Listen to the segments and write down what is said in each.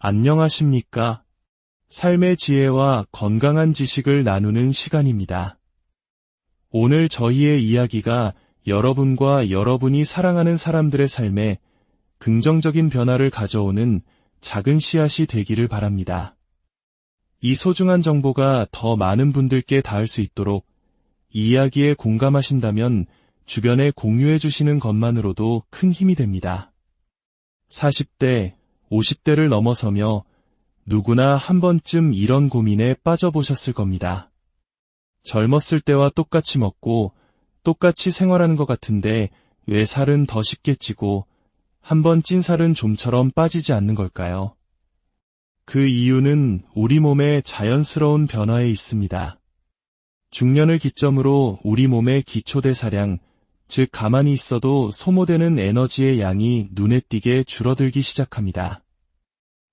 안녕하십니까? 삶의 지혜와 건강한 지식을 나누는 시간입니다. 오늘 저희의 이야기가 여러분과 여러분이 사랑하는 사람들의 삶에 긍정적인 변화를 가져오는 작은 씨앗이 되기를 바랍니다. 이 소중한 정보가 더 많은 분들께 닿을 수 있도록 이 이야기에 공감하신다면 주변에 공유해 주시는 것만으로도 큰 힘이 됩니다. 40대, 50대를 넘어서며 누구나 한 번쯤 이런 고민에 빠져보셨을 겁니다. 젊었을 때와 똑같이 먹고 똑같이 생활하는 것 같은데 왜 살은 더 쉽게 찌고 한 번 찐 살은 좀처럼 빠지지 않는 걸까요? 그 이유는 우리 몸의 자연스러운 변화에 있습니다. 중년을 기점으로 우리 몸의 기초대사량, 즉 가만히 있어도 소모되는 에너지의 양이 눈에 띄게 줄어들기 시작합니다.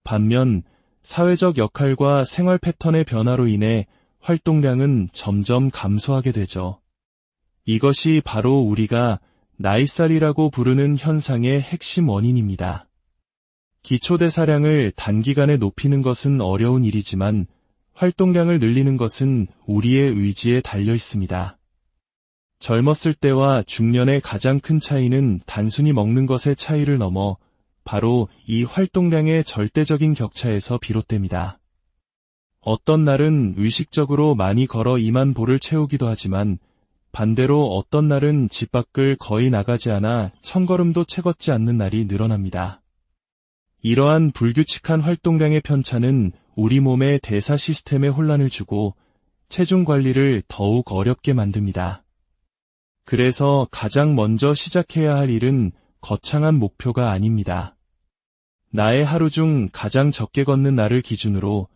반면 사회적 역할과 생활 패턴의 변화로 인해 활동량은 점점 감소하게 되죠. 이것이 바로 우리가 나이살이라고 부르는 현상의 핵심 원인입니다. 기초대사량을 단기간에 높이는 것은 어려운 일이지만 활동량을 늘리는 것은 우리의 의지에 달려 있습니다. 젊었을 때와 중년의 가장 큰 차이는 단순히 먹는 것의 차이를 넘어 바로 이 활동량의 절대적인 격차에서 비롯됩니다. 어떤 날은 의식적으로 많이 걸어 2만 보를 채우기도 하지만 반대로 어떤 날은 집 밖을 거의 나가지 않아 1000걸음도 채 걷지 않는 날이 늘어납니다. 이러한 불규칙한 활동량의 편차는 우리 몸의 대사 시스템에 혼란을 주고 체중 관리를 더욱 어렵게 만듭니다. 그래서 가장 먼저 시작해야 할 일은 거창한 목표가 아닙니다. 나의 하루 중 가장 적게 걷는 날을 기준으로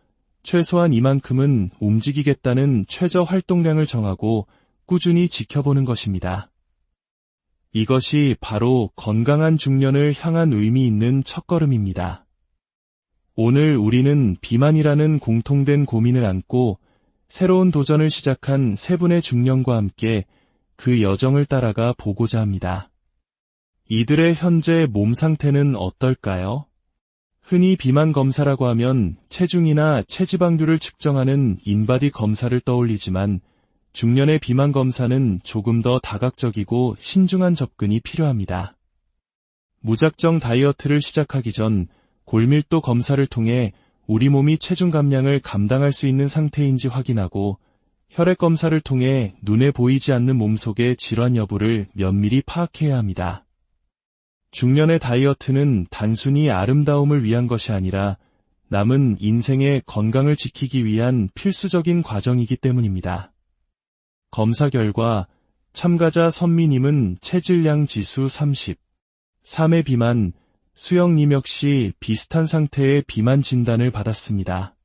최소한 이만큼은 움직이겠다는 최저 활동량을 정하고 꾸준히 지켜보는 것입니다. 이것이 바로 건강한 중년을 향한 의미 있는 첫걸음입니다. 오늘 우리는 비만이라는 공통된 고민을 안고 새로운 도전을 시작한 세 분의 중년과 함께 그 여정을 따라가 보고자 합니다. 이들의 현재 몸 상태는 어떨까요? 흔히 비만 검사라고 하면 체중이나 체지방률을 측정하는 인바디 검사를 떠올리지만 중년의 비만 검사는 조금 더 다각적이고 신중한 접근이 필요합니다. 무작정 다이어트를 시작하기 전 골밀도 검사를 통해 우리 몸이 체중 감량을 감당할 수 있는 상태인지 확인하고 혈액 검사를 통해 눈에 보이지 않는 몸속의 질환 여부를 면밀히 파악해야 합니다. 중년의 다이어트는 단순히 아름다움을 위한 것이 아니라 남은 인생의 건강을 지키기 위한 필수적인 과정이기 때문입니다. 검사 결과 참가자 선미님은 체질량 지수 30, 3회 비만, 수영님 역시 비슷한 상태의 비만 진단을 받았습니다.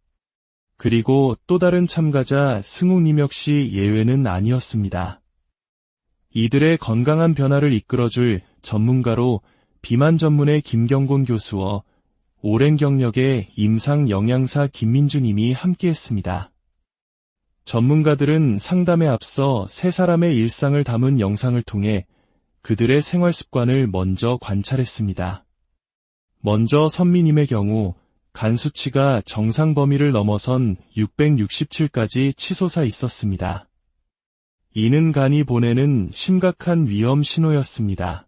그리고 또 다른 참가자 승욱님 역시 예외는 아니었습니다. 이들의 건강한 변화를 이끌어줄 전문가로 비만 전문의 김경곤 교수와 오랜 경력의 임상 영양사 김민주 님이 함께했습니다. 전문가들은 상담에 앞서 세 사람의 일상을 담은 영상을 통해 그들의 생활 습관을 먼저 관찰했습니다. 먼저 선미님의 경우 간 수치가 정상 범위를 넘어선 667까지 치솟아 있었습니다. 이는 간이 보내는 심각한 위험 신호였습니다.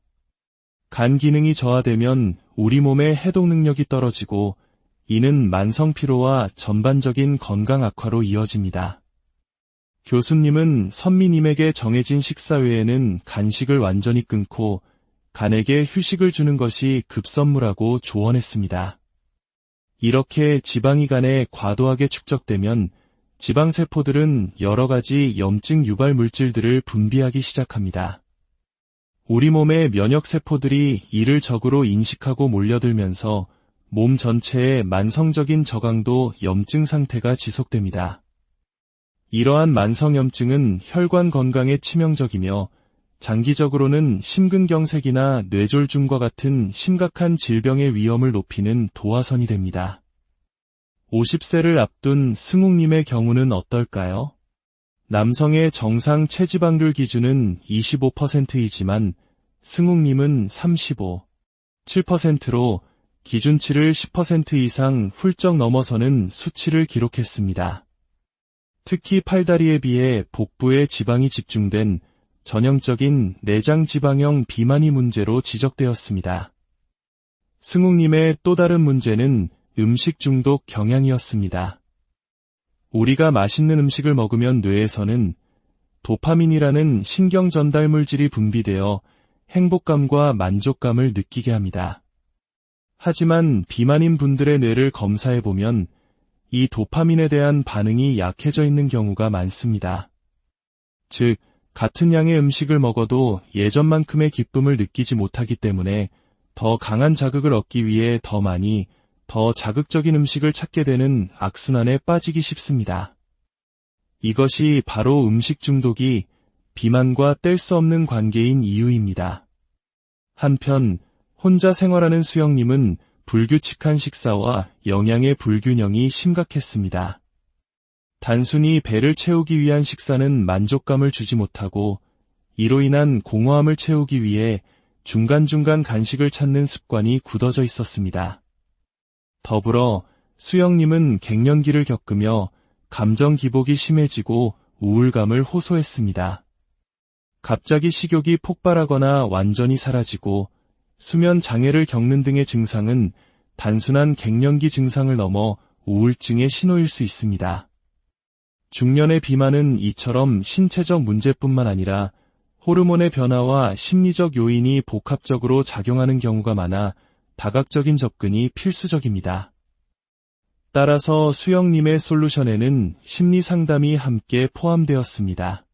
간 기능이 저하되면 우리 몸의 해독 능력이 떨어지고 이는 만성 피로와 전반적인 건강 악화로 이어집니다. 교수님은 선미님에게 정해진 식사 외에는 간식을 완전히 끊고 간에게 휴식을 주는 것이 급선무라고 조언했습니다. 이렇게 지방이 간에 과도하게 축적되면 지방세포들은 여러 가지 염증 유발 물질들을 분비하기 시작합니다. 우리 몸의 면역세포들이 이를 적으로 인식하고 몰려들면서 몸 전체의 만성적인 저강도 염증 상태가 지속됩니다. 이러한 만성염증은 혈관 건강에 치명적이며 장기적으로는 심근경색이나 뇌졸중과 같은 심각한 질병의 위험을 높이는 도화선이 됩니다. 50세를 앞둔 승욱님의 경우는 어떨까요? 남성의 정상 체지방률 기준은 25%이지만 승욱님은 35, 7%로 기준치를 10% 이상 훌쩍 넘어서는 수치를 기록했습니다. 특히 팔다리에 비해 복부에 지방이 집중된 전형적인 내장 지방형 비만이 문제로 지적되었습니다. 승욱님의 또 다른 문제는 음식 중독 경향이었습니다. 우리가 맛있는 음식을 먹으면 뇌에서는 도파민이라는 신경 전달 물질이 분비되어 행복감과 만족감을 느끼게 합니다. 하지만 비만인 분들의 뇌를 검사해보면 이 도파민에 대한 반응이 약해져 있는 경우가 많습니다. 즉, 같은 양의 음식을 먹어도 예전만큼의 기쁨을 느끼지 못하기 때문에 더 강한 자극을 얻기 위해 더 많이, 더 자극적인 음식을 찾게 되는 악순환에 빠지기 쉽습니다. 이것이 바로 음식 중독이 비만과 뗄 수 없는 관계인 이유입니다. 한편 혼자 생활하는 수영님은 불규칙한 식사와 영양의 불균형이 심각했습니다. 단순히 배를 채우기 위한 식사는 만족감을 주지 못하고 이로 인한 공허함을 채우기 위해 중간중간 간식을 찾는 습관이 굳어져 있었습니다. 더불어 수영님은 갱년기를 겪으며 감정 기복이 심해지고 우울감을 호소했습니다. 갑자기 식욕이 폭발하거나 완전히 사라지고 수면 장애를 겪는 등의 증상은 단순한 갱년기 증상을 넘어 우울증의 신호일 수 있습니다. 중년의 비만은 이처럼 신체적 문제뿐만 아니라 호르몬의 변화와 심리적 요인이 복합적으로 작용하는 경우가 많아 다각적인 접근이 필수적입니다. 따라서 수영님의 솔루션에는 심리 상담이 함께 포함되었습니다.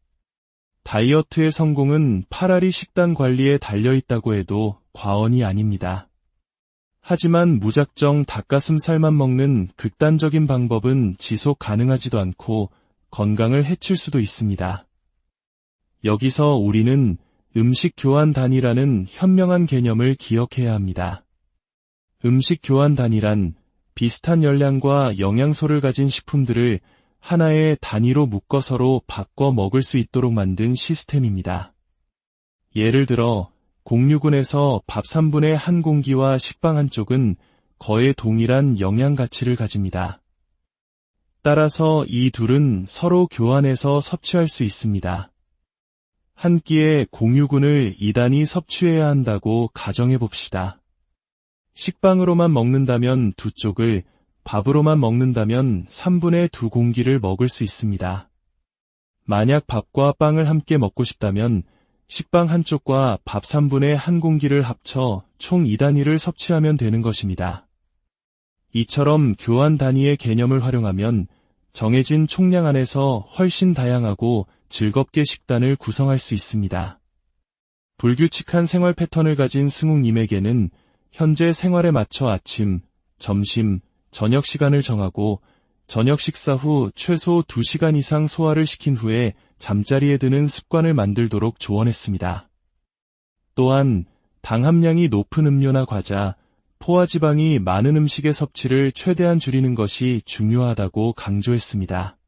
다이어트의 성공은 팔알이 식단 관리에 달려있다고 해도 과언이 아닙니다. 하지만 무작정 닭가슴살만 먹는 극단적인 방법은 지속 가능하지도 않고 건강을 해칠 수도 있습니다. 여기서 우리는 음식 교환 단위라는 현명한 개념을 기억해야 합니다. 음식 교환 단위란 비슷한 열량과 영양소를 가진 식품들을 하나의 단위로 묶어 서로 바꿔 먹을 수 있도록 만든 시스템입니다. 예를 들어 공유군에서 밥 3분의 1 공기와 식빵 한쪽은 거의 동일한 영양 가치를 가집니다. 따라서 이 둘은 서로 교환해서 섭취할 수 있습니다. 한 끼에 공유군을 2단위 섭취해야 한다고 가정해 봅시다. 식빵으로만 먹는다면 두 쪽을, 밥으로만 먹는다면 3분의 2 공기를 먹을 수 있습니다. 만약 밥과 빵을 함께 먹고 싶다면 식빵 한쪽과 밥 3분의 1 공기를 합쳐 총 2단위를 섭취하면 되는 것입니다. 이처럼 교환 단위의 개념을 활용하면 정해진 총량 안에서 훨씬 다양하고 즐겁게 식단을 구성할 수 있습니다. 불규칙한 생활 패턴을 가진 승욱님에게는 현재 생활에 맞춰 아침, 점심, 저녁 시간을 정하고 저녁 식사 후 최소 2시간 이상 소화를 시킨 후에 잠자리에 드는 습관을 만들도록 조언했습니다. 또한 당 함량이 높은 음료나 과자, 포화지방이 많은 음식의 섭취를 최대한 줄이는 것이 중요하다고 강조했습니다.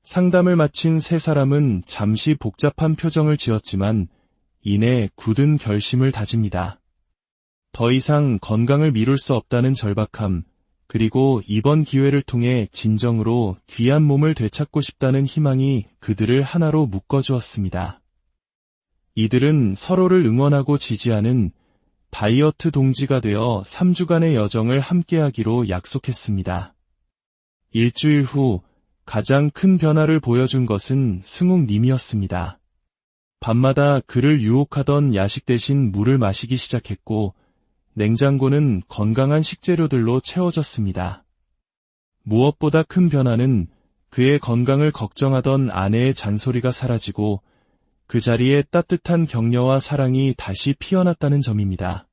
상담을 마친 세 사람은 잠시 복잡한 표정을 지었지만 이내 굳은 결심을 다집니다. 더 이상 건강을 미룰 수 없다는 절박함, 그리고 이번 기회를 통해 진정으로 귀한 몸을 되찾고 싶다는 희망이 그들을 하나로 묶어주었습니다. 이들은 서로를 응원하고 지지하는 다이어트 동지가 되어 3주간의 여정을 함께하기로 약속했습니다. 일주일 후 가장 큰 변화를 보여준 것은 승욱님이었습니다. 밤마다 그를 유혹하던 야식 대신 물을 마시기 시작했고 냉장고는 건강한 식재료들로 채워졌습니다. 무엇보다 큰 변화는 그의 건강을 걱정하던 아내의 잔소리가 사라지고 그 자리에 따뜻한 격려와 사랑이 다시 피어났다는 점입니다.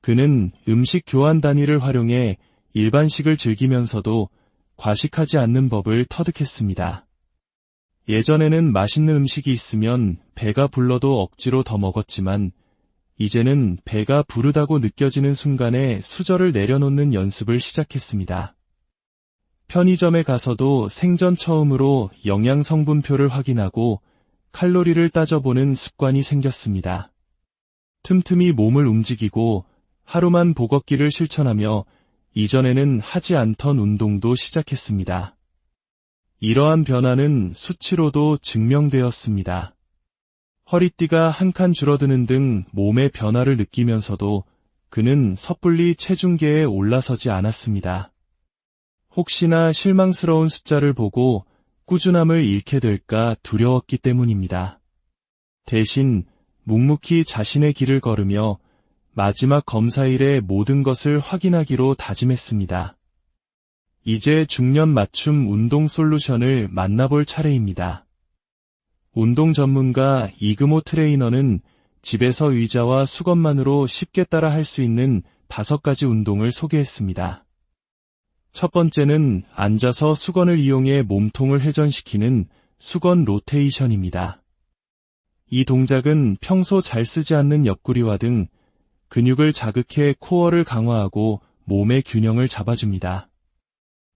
그는 음식 교환 단위를 활용해 일반식을 즐기면서도 과식하지 않는 법을 터득했습니다. 예전에는 맛있는 음식이 있으면 배가 불러도 억지로 더 먹었지만 이제는 배가 부르다고 느껴지는 순간에 수저를 내려놓는 연습을 시작했습니다. 편의점에 가서도 생전 처음으로 영양 성분표를 확인하고 칼로리를 따져보는 습관이 생겼습니다. 틈틈이 몸을 움직이고 하루만 보걷기를 실천하며 이전에는 하지 않던 운동도 시작했습니다. 이러한 변화는 수치로도 증명되었습니다. 허리띠가 한 칸 줄어드는 등 몸의 변화를 느끼면서도 그는 섣불리 체중계에 올라서지 않았습니다. 혹시나 실망스러운 숫자를 보고 꾸준함을 잃게 될까 두려웠기 때문입니다. 대신 묵묵히 자신의 길을 걸으며 마지막 검사일에 모든 것을 확인하기로 다짐했습니다. 이제 중년 맞춤 운동 솔루션을 만나볼 차례입니다. 운동 전문가 이금호 트레이너는 집에서 의자와 수건만으로 쉽게 따라 할 수 있는 5가지 운동을 소개했습니다. 첫 번째는 앉아서 수건을 이용해 몸통을 회전시키는 수건 로테이션입니다. 이 동작은 평소 잘 쓰지 않는 옆구리와 등 근육을 자극해 코어를 강화하고 몸의 균형을 잡아줍니다.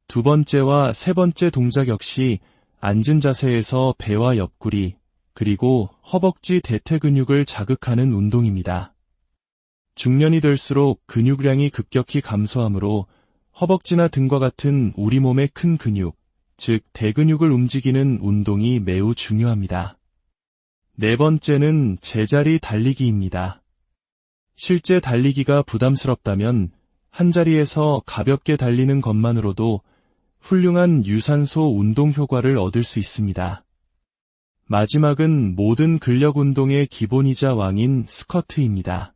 두 번째와 세 번째 동작 역시 앉은 자세에서 배와 옆구리, 그리고 허벅지 대퇴 근육을 자극하는 운동입니다. 중년이 될수록 근육량이 급격히 감소하므로 허벅지나 등과 같은 우리 몸의 큰 근육, 즉 대근육을 움직이는 운동이 매우 중요합니다. 네 번째는 제자리 달리기입니다. 실제 달리기가 부담스럽다면 한자리에서 가볍게 달리는 것만으로도 훌륭한 유산소 운동 효과를 얻을 수 있습니다. 마지막은 모든 근력 운동의 기본이자 왕인 스쿼트입니다.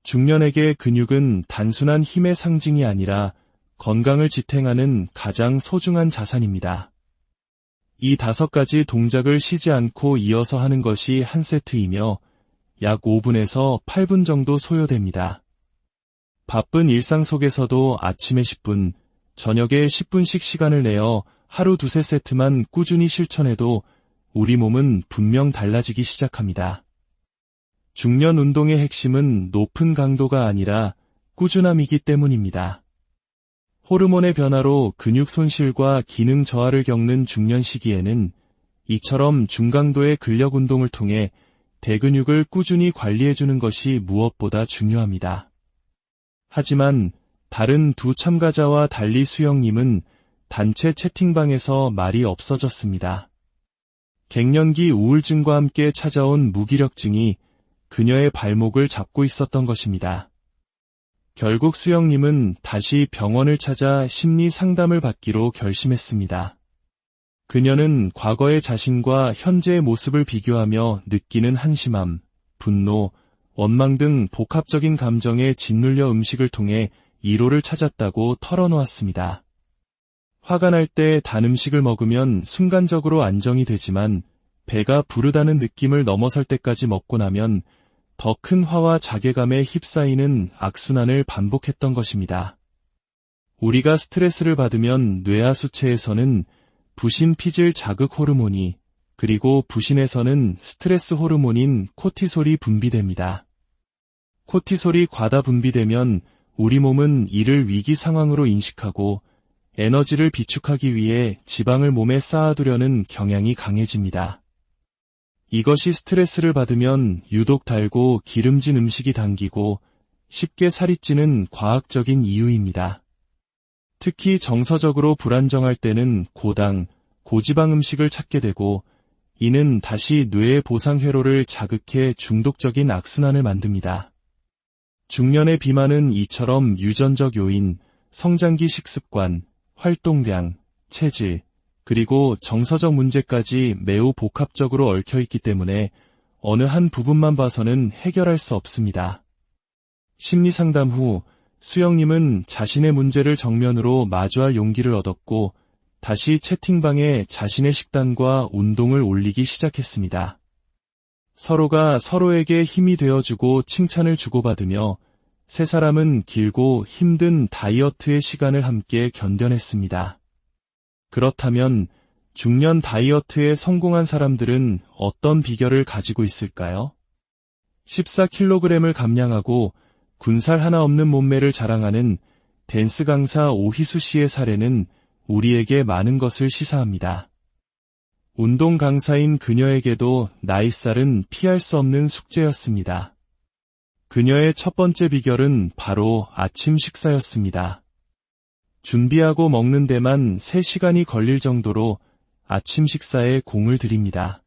중년에게 근육은 단순한 힘의 상징이 아니라 건강을 지탱하는 가장 소중한 자산입니다. 이 5가지 동작을 쉬지 않고 이어서 하는 것이 한 세트이며 약 5분에서 8분 정도 소요됩니다. 바쁜 일상 속에서도 아침에 10분, 저녁에 10분씩 시간을 내어 하루 2-3세트만 꾸준히 실천해도 우리 몸은 분명 달라지기 시작합니다. 중년 운동의 핵심은 높은 강도가 아니라 꾸준함이기 때문입니다. 호르몬의 변화로 근육 손실과 기능 저하를 겪는 중년 시기에는 이처럼 중강도의 근력 운동을 통해 대근육을 꾸준히 관리해주는 것이 무엇보다 중요합니다. 하지만 다른 두 참가자와 달리 수영님은 단체 채팅방에서 말이 없어졌습니다. 갱년기 우울증과 함께 찾아온 무기력증이 그녀의 발목을 잡고 있었던 것입니다. 결국 수영님은 다시 병원을 찾아 심리 상담을 받기로 결심했습니다. 그녀는 과거의 자신과 현재의 모습을 비교하며 느끼는 한심함, 분노, 원망 등 복합적인 감정에 짓눌려 음식을 통해 위로를 찾았다고 털어놓았습니다. 화가 날 때 단 음식을 먹으면 순간적으로 안정이 되지만 배가 부르다는 느낌을 넘어설 때까지 먹고 나면 더 큰 화와 자괴감에 휩싸이는 악순환을 반복했던 것입니다. 우리가 스트레스를 받으면 뇌하수체에서는 부신피질 자극 호르몬이, 그리고 부신에서는 스트레스 호르몬인 코티솔이 분비됩니다. 코티솔이 과다 분비되면 우리 몸은 이를 위기 상황으로 인식하고 에너지를 비축하기 위해 지방을 몸에 쌓아두려는 경향이 강해집니다. 이것이 스트레스를 받으면 유독 달고 기름진 음식이 당기고 쉽게 살이 찌는 과학적인 이유입니다. 특히 정서적으로 불안정할 때는 고당, 고지방 음식을 찾게 되고 이는 다시 뇌의 보상 회로를 자극해 중독적인 악순환을 만듭니다. 중년의 비만은 이처럼 유전적 요인, 성장기 식습관, 활동량, 체질, 그리고 정서적 문제까지 매우 복합적으로 얽혀있기 때문에 어느 한 부분만 봐서는 해결할 수 없습니다. 심리상담 후 수영님은 자신의 문제를 정면으로 마주할 용기를 얻었고 다시 채팅방에 자신의 식단과 운동을 올리기 시작했습니다. 서로가 서로에게 힘이 되어주고 칭찬을 주고받으며 세 사람은 길고 힘든 다이어트의 시간을 함께 견뎌냈습니다. 그렇다면 중년 다이어트에 성공한 사람들은 어떤 비결을 가지고 있을까요? 14kg을 감량하고 군살 하나 없는 몸매를 자랑하는 댄스 강사 오희수 씨의 사례는 우리에게 많은 것을 시사합니다. 운동 강사인 그녀에게도 나이살은 피할 수 없는 숙제였습니다. 그녀의 첫 번째 비결은 바로 아침 식사였습니다. 준비하고 먹는 데만 3시간이 걸릴 정도로 아침 식사에 공을 들입니다.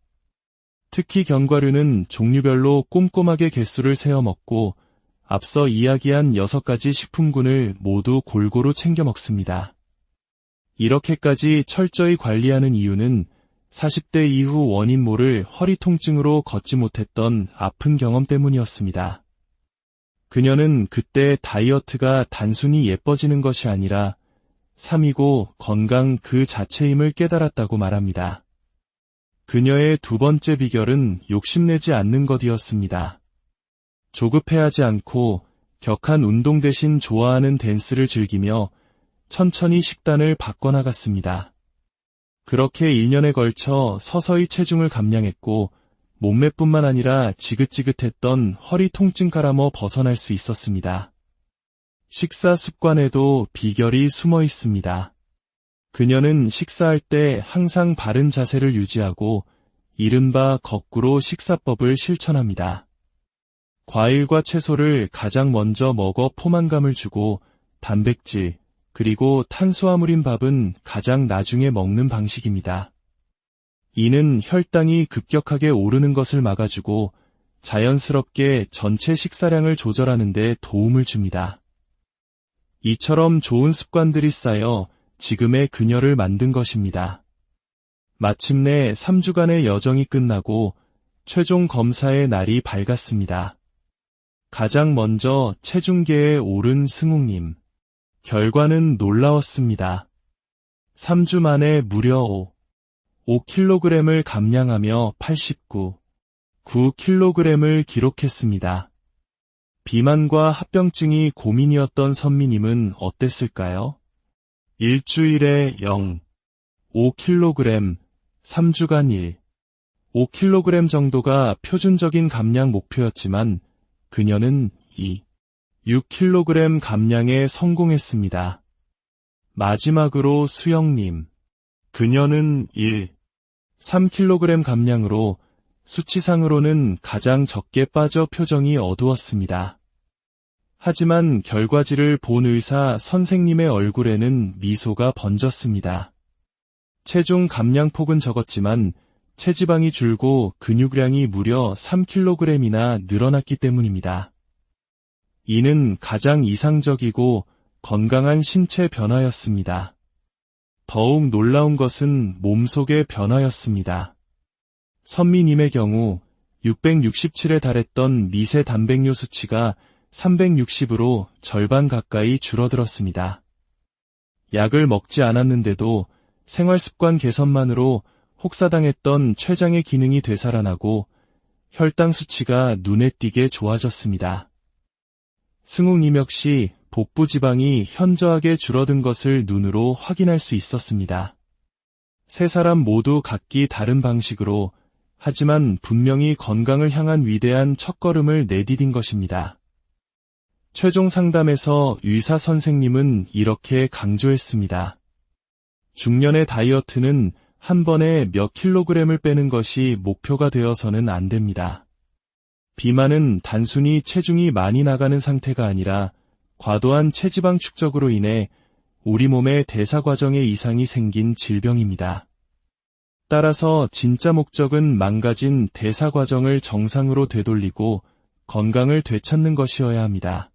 특히 견과류는 종류별로 꼼꼼하게 개수를 세어 먹고 앞서 이야기한 6가지 식품군을 모두 골고루 챙겨 먹습니다. 이렇게까지 철저히 관리하는 이유는 40대 이후 원인 모를 허리 통증으로 걷지 못했던 아픈 경험 때문이었습니다. 그녀는 그때 다이어트가 단순히 예뻐지는 것이 아니라 삶이고 건강 그 자체임을 깨달았다고 말합니다. 그녀의 두 번째 비결은 욕심내지 않는 것이었습니다. 조급해하지 않고 격한 운동 대신 좋아하는 댄스를 즐기며 천천히 식단을 바꿔나갔습니다. 그렇게 1년에 걸쳐 서서히 체중을 감량했고 몸매뿐만 아니라 지긋지긋했던 허리 통증 가라머 벗어날 수 있었습니다. 식사 습관에도 비결이 숨어 있습니다. 그녀는 식사할 때 항상 바른 자세를 유지하고 이른바 거꾸로 식사법을 실천합니다. 과일과 채소를 가장 먼저 먹어 포만감을 주고 단백질, 그리고 탄수화물인 밥은 가장 나중에 먹는 방식입니다. 이는 혈당이 급격하게 오르는 것을 막아주고 자연스럽게 전체 식사량을 조절하는 데 도움을 줍니다. 이처럼 좋은 습관들이 쌓여 지금의 그녀를 만든 것입니다. 마침내 3주간의 여정이 끝나고 최종 검사의 날이 밝았습니다. 가장 먼저 체중계에 오른 승욱님. 결과는 놀라웠습니다. 3주 만에 무려 5kg을 감량하며 9kg을 기록했습니다. 비만과 합병증이 고민이었던 선미님은 어땠을까요? 일주일에 5kg, 3주간 5kg 정도가 표준적인 감량 목표였지만 그녀는 6kg 감량에 성공했습니다. 마지막으로 수영님. 그녀는 3kg 감량으로 수치상으로는 가장 적게 빠져 표정이 어두웠습니다. 하지만 결과지를 본 의사 선생님의 얼굴에는 미소가 번졌습니다. 체중 감량폭은 적었지만 체지방이 줄고 근육량이 무려 3kg이나 늘어났기 때문입니다. 이는 가장 이상적이고 건강한 신체 변화였습니다. 더욱 놀라운 것은 몸속의 변화였습니다. 선미님의 경우 667에 달했던 미세 단백뇨 수치가 360으로 절반 가까이 줄어들었습니다. 약을 먹지 않았는데도 생활습관 개선만으로 혹사당했던 췌장의 기능이 되살아나고 혈당 수치가 눈에 띄게 좋아졌습니다. 승욱님 역시 복부 지방이 현저하게 줄어든 것을 눈으로 확인할 수 있었습니다. 세 사람 모두 각기 다른 방식으로 하지만 분명히 건강을 향한 위대한 첫걸음을 내디딘 것입니다. 최종 상담에서 의사 선생님은 이렇게 강조했습니다. 중년의 다이어트는 한 번에 몇 킬로그램을 빼는 것이 목표가 되어서는 안 됩니다. 비만은 단순히 체중이 많이 나가는 상태가 아니라 과도한 체지방 축적으로 인해 우리 몸의 대사 과정에 이상이 생긴 질병입니다. 따라서 진짜 목적은 망가진 대사 과정을 정상으로 되돌리고 건강을 되찾는 것이어야 합니다.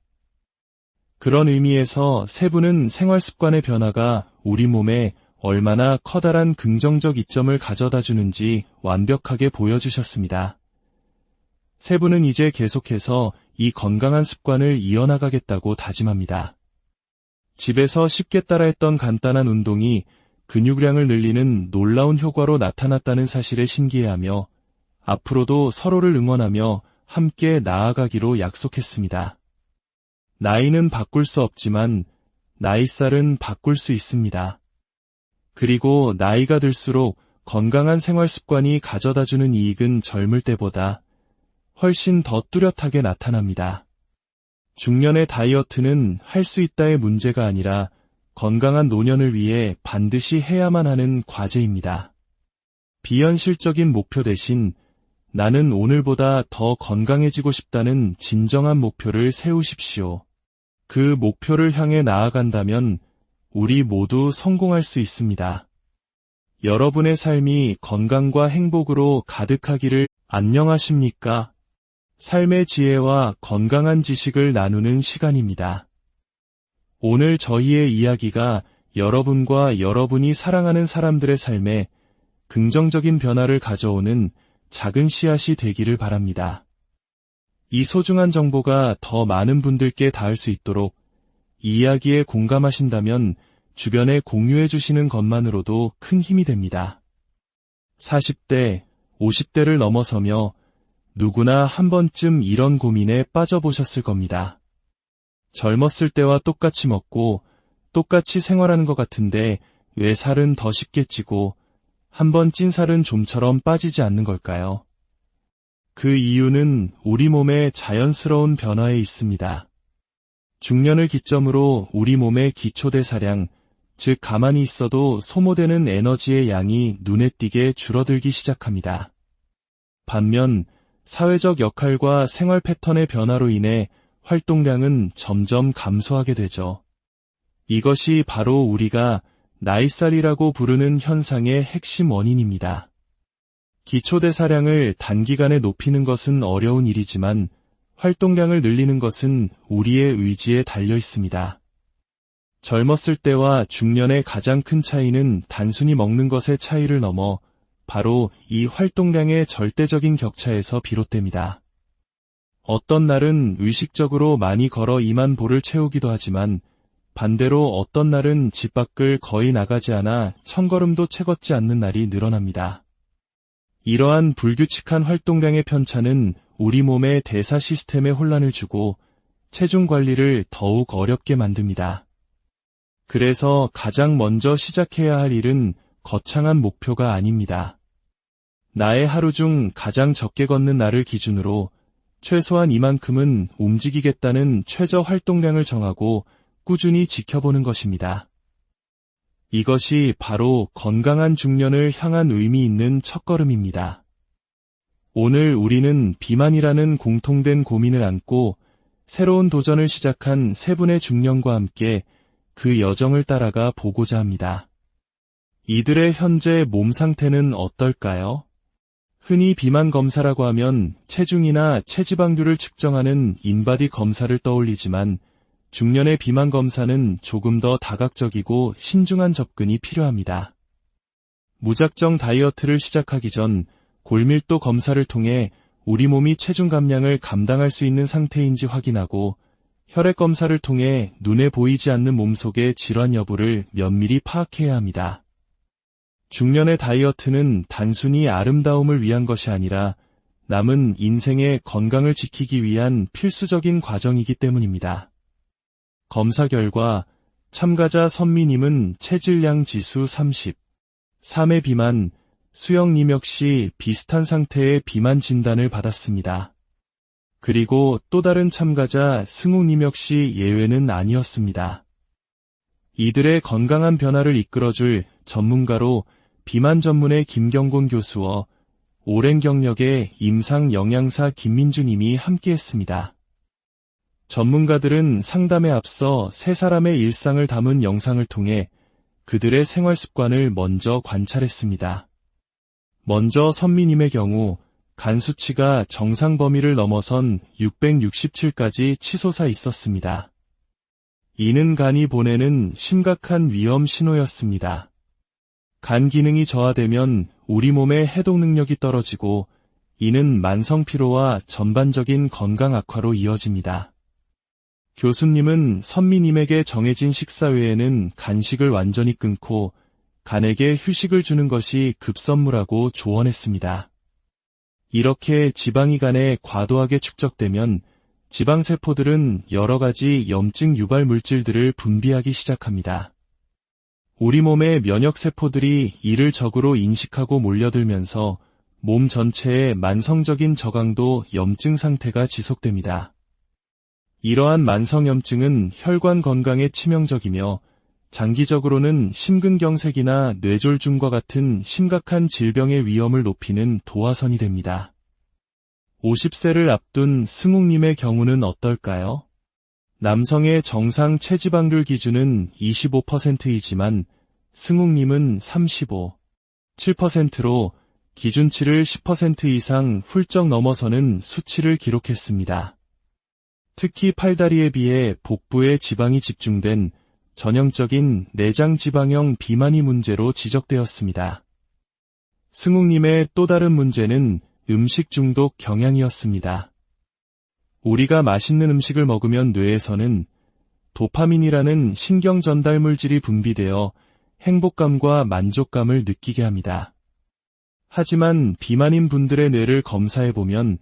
그런 의미에서 세 분은 생활 습관의 변화가 우리 몸에 얼마나 커다란 긍정적 이점을 가져다 주는지 완벽하게 보여주셨습니다. 세 분은 이제 계속해서 이 건강한 습관을 이어나가겠다고 다짐합니다. 집에서 쉽게 따라했던 간단한 운동이 근육량을 늘리는 놀라운 효과로 나타났다는 사실에 신기해하며 앞으로도 서로를 응원하며 함께 나아가기로 약속했습니다. 나이는 바꿀 수 없지만 나이살은 바꿀 수 있습니다. 그리고 나이가 들수록 건강한 생활 습관이 가져다주는 이익은 젊을 때보다 훨씬 더 뚜렷하게 나타납니다. 중년의 다이어트는 할 수 있다의 문제가 아니라 건강한 노년을 위해 반드시 해야만 하는 과제입니다. 비현실적인 목표 대신 나는 오늘보다 더 건강해지고 싶다는 진정한 목표를 세우십시오. 그 목표를 향해 나아간다면 우리 모두 성공할 수 있습니다. 여러분의 삶이 건강과 행복으로 가득하기를. 안녕하십니까? 삶의 지혜와 건강한 지식을 나누는 시간입니다. 오늘 저희의 이야기가 여러분과 여러분이 사랑하는 사람들의 삶에 긍정적인 변화를 가져오는 작은 씨앗이 되기를 바랍니다. 이 소중한 정보가 더 많은 분들께 닿을 수 있도록 이 이야기에 공감하신다면 주변에 공유해 주시는 것만으로도 큰 힘이 됩니다. 40대, 50대를 넘어서며 누구나 한 번쯤 이런 고민에 빠져보셨을 겁니다. 젊었을 때와 똑같이 먹고 똑같이 생활하는 것 같은데 왜 살은 더 쉽게 찌고 한번 찐 살은 좀처럼 빠지지 않는 걸까요? 그 이유는 우리 몸의 자연스러운 변화에 있습니다. 중년을 기점으로 우리 몸의 기초대사량, 즉 가만히 있어도 소모되는 에너지의 양이 눈에 띄게 줄어들기 시작합니다. 반면 사회적 역할과 생활 패턴의 변화로 인해 활동량은 점점 감소하게 되죠. 이것이 바로 우리가 나이살이라고 부르는 현상의 핵심 원인입니다. 기초대사량을 단기간에 높이는 것은 어려운 일이지만 활동량을 늘리는 것은 우리의 의지에 달려 있습니다. 젊었을 때와 중년의 가장 큰 차이는 단순히 먹는 것의 차이를 넘어 바로 이 활동량의 절대적인 격차에서 비롯됩니다. 어떤 날은 의식적으로 많이 걸어 2만 보를 채우기도 하지만 반대로 어떤 날은 집 밖을 거의 나가지 않아 1000걸음도 채 걷지 않는 날이 늘어납니다. 이러한 불규칙한 활동량의 편차는 우리 몸의 대사 시스템에 혼란을 주고 체중 관리를 더욱 어렵게 만듭니다. 그래서 가장 먼저 시작해야 할 일은 거창한 목표가 아닙니다. 나의 하루 중 가장 적게 걷는 날을 기준으로 최소한 이만큼은 움직이겠다는 최저 활동량을 정하고 꾸준히 지켜보는 것입니다. 이것이 바로 건강한 중년을 향한 의미 있는 첫걸음입니다. 오늘 우리는 비만이라는 공통된 고민을 안고 새로운 도전을 시작한 세 분의 중년과 함께 그 여정을 따라가 보고자 합니다. 이들의 현재 몸 상태는 어떨까요? 흔히 비만 검사라고 하면 체중이나 체지방률을 측정하는 인바디 검사를 떠올리지만 중년의 비만 검사는 조금 더 다각적이고 신중한 접근이 필요합니다. 무작정 다이어트를 시작하기 전 골밀도 검사를 통해 우리 몸이 체중 감량을 감당할 수 있는 상태인지 확인하고 혈액 검사를 통해 눈에 보이지 않는 몸속의 질환 여부를 면밀히 파악해야 합니다. 중년의 다이어트는 단순히 아름다움을 위한 것이 아니라 남은 인생의 건강을 지키기 위한 필수적인 과정이기 때문입니다. 검사 결과 참가자 선미님은 체질량 지수 30, 3회 비만, 수영님 역시 비슷한 상태의 비만 진단을 받았습니다. 그리고 또 다른 참가자 승욱님 역시 예외는 아니었습니다. 이들의 건강한 변화를 이끌어줄 전문가로 비만 전문의 김경곤 교수와 오랜 경력의 임상 영양사 김민주 님이 함께했습니다. 전문가들은 상담에 앞서 세 사람의 일상을 담은 영상을 통해 그들의 생활 습관을 먼저 관찰했습니다. 먼저 선미님의 경우 간 수치가 정상 범위를 넘어선 667까지 치솟아 있었습니다. 이는 간이 보내는 심각한 위험 신호였습니다. 간 기능이 저하되면 우리 몸의 해독 능력이 떨어지고 이는 만성 피로와 전반적인 건강 악화로 이어집니다. 교수님은 선미님에게 정해진 식사 외에는 간식을 완전히 끊고 간에게 휴식을 주는 것이 급선무라고 조언했습니다. 이렇게 지방이 간에 과도하게 축적되면 지방세포들은 여러 가지 염증 유발 물질들을 분비하기 시작합니다. 우리 몸의 면역세포들이 이를 적으로 인식하고 몰려들면서 몸 전체의 만성적인 저강도 염증 상태가 지속됩니다. 이러한 만성염증은 혈관 건강에 치명적이며 장기적으로는 심근경색이나 뇌졸중과 같은 심각한 질병의 위험을 높이는 도화선이 됩니다. 50세를 앞둔 승욱님의 경우는 어떨까요? 남성의 정상 체지방률 기준은 25%이지만 승욱님은 35.7%로 기준치를 10% 이상 훌쩍 넘어서는 수치를 기록했습니다. 특히 팔다리에 비해 복부에 지방이 집중된 전형적인 내장 지방형 비만이 문제로 지적되었습니다. 승욱님의 또 다른 문제는 음식 중독 경향이었습니다. 우리가 맛있는 음식을 먹으면 뇌에서는 도파민이라는 신경 전달 물질이 분비되어 행복감과 만족감을 느끼게 합니다. 하지만 비만인 분들의 뇌를 검사해보면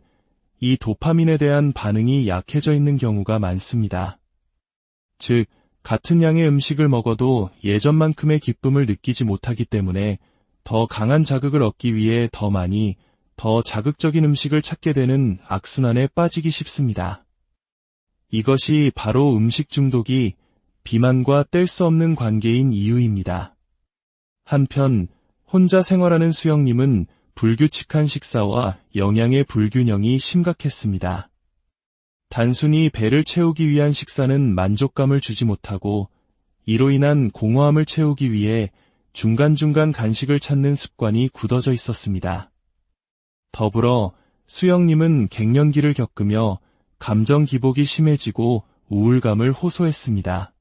이 도파민에 대한 반응이 약해져 있는 경우가 많습니다. 즉, 같은 양의 음식을 먹어도 예전만큼의 기쁨을 느끼지 못하기 때문에 더 강한 자극을 얻기 위해 더 많이, 더 자극적인 음식을 찾게 되는 악순환에 빠지기 쉽습니다. 이것이 바로 음식 중독이 비만과 뗄 수 없는 관계인 이유입니다. 한편 혼자 생활하는 수영님은 불규칙한 식사와 영양의 불균형이 심각했습니다. 단순히 배를 채우기 위한 식사는 만족감을 주지 못하고 이로 인한 공허함을 채우기 위해 중간중간 간식을 찾는 습관이 굳어져 있었습니다. 더불어 수영님은 갱년기를 겪으며 감정 기복이 심해지고 우울감을 호소했습니다.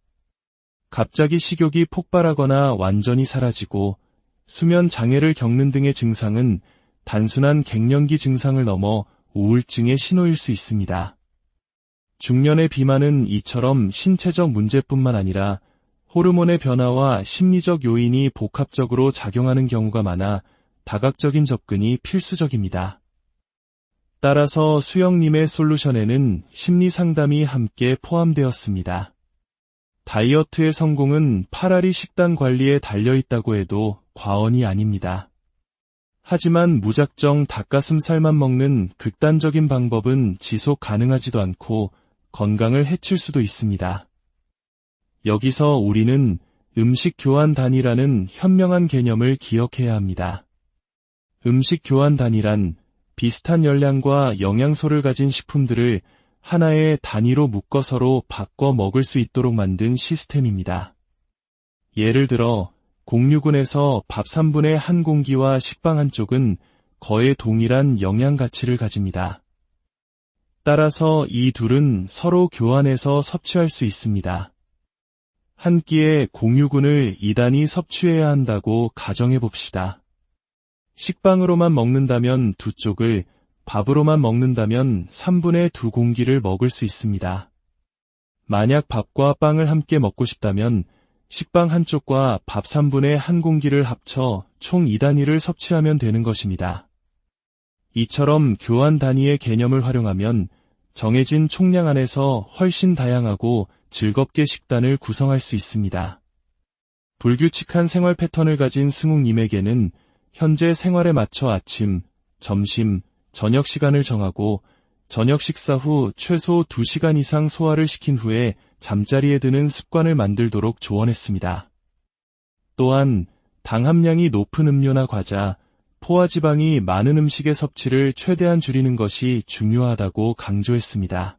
갑자기 식욕이 폭발하거나 완전히 사라지고 수면 장애를 겪는 등의 증상은 단순한 갱년기 증상을 넘어 우울증의 신호일 수 있습니다. 중년의 비만은 이처럼 신체적 문제뿐만 아니라 호르몬의 변화와 심리적 요인이 복합적으로 작용하는 경우가 많아 다각적인 접근이 필수적입니다. 따라서 수영님의 솔루션에는 심리 상담이 함께 포함되었습니다. 다이어트의 성공은 팔알이 식단 관리에 달려있다고 해도 과언이 아닙니다. 하지만 무작정 닭가슴살만 먹는 극단적인 방법은 지속 가능하지도 않고 건강을 해칠 수도 있습니다. 여기서 우리는 음식 교환 단위라는 현명한 개념을 기억해야 합니다. 음식 교환 단위란 비슷한 열량과 영양소를 가진 식품들을 하나의 단위로 묶어 서로 바꿔 먹을 수 있도록 만든 시스템입니다. 예를 들어 공유군에서 밥 3분의 1공기와 식빵 한쪽은 거의 동일한 영양 가치를 가집니다. 따라서 이 둘은 서로 교환해서 섭취할 수 있습니다. 한 끼에 공유군을 2단위 섭취해야 한다고 가정해 봅시다. 식빵으로만 먹는다면 두 쪽을, 밥으로만 먹는다면 3분의 2공기를 먹을 수 있습니다. 만약 밥과 빵을 함께 먹고 싶다면 식빵 한쪽과 밥 3분의 1공기를 합쳐 총 2단위를 섭취하면 되는 것입니다. 이처럼 교환 단위의 개념을 활용하면 정해진 총량 안에서 훨씬 다양하고 즐겁게 식단을 구성할 수 있습니다. 불규칙한 생활 패턴을 가진 승욱님에게는 현재 생활에 맞춰 아침, 점심, 저녁 시간을 정하고 저녁 식사 후 최소 2시간 이상 소화를 시킨 후에 잠자리에 드는 습관을 만들도록 조언했습니다. 또한 당 함량이 높은 음료나 과자, 포화지방이 많은 음식의 섭취를 최대한 줄이는 것이 중요하다고 강조했습니다.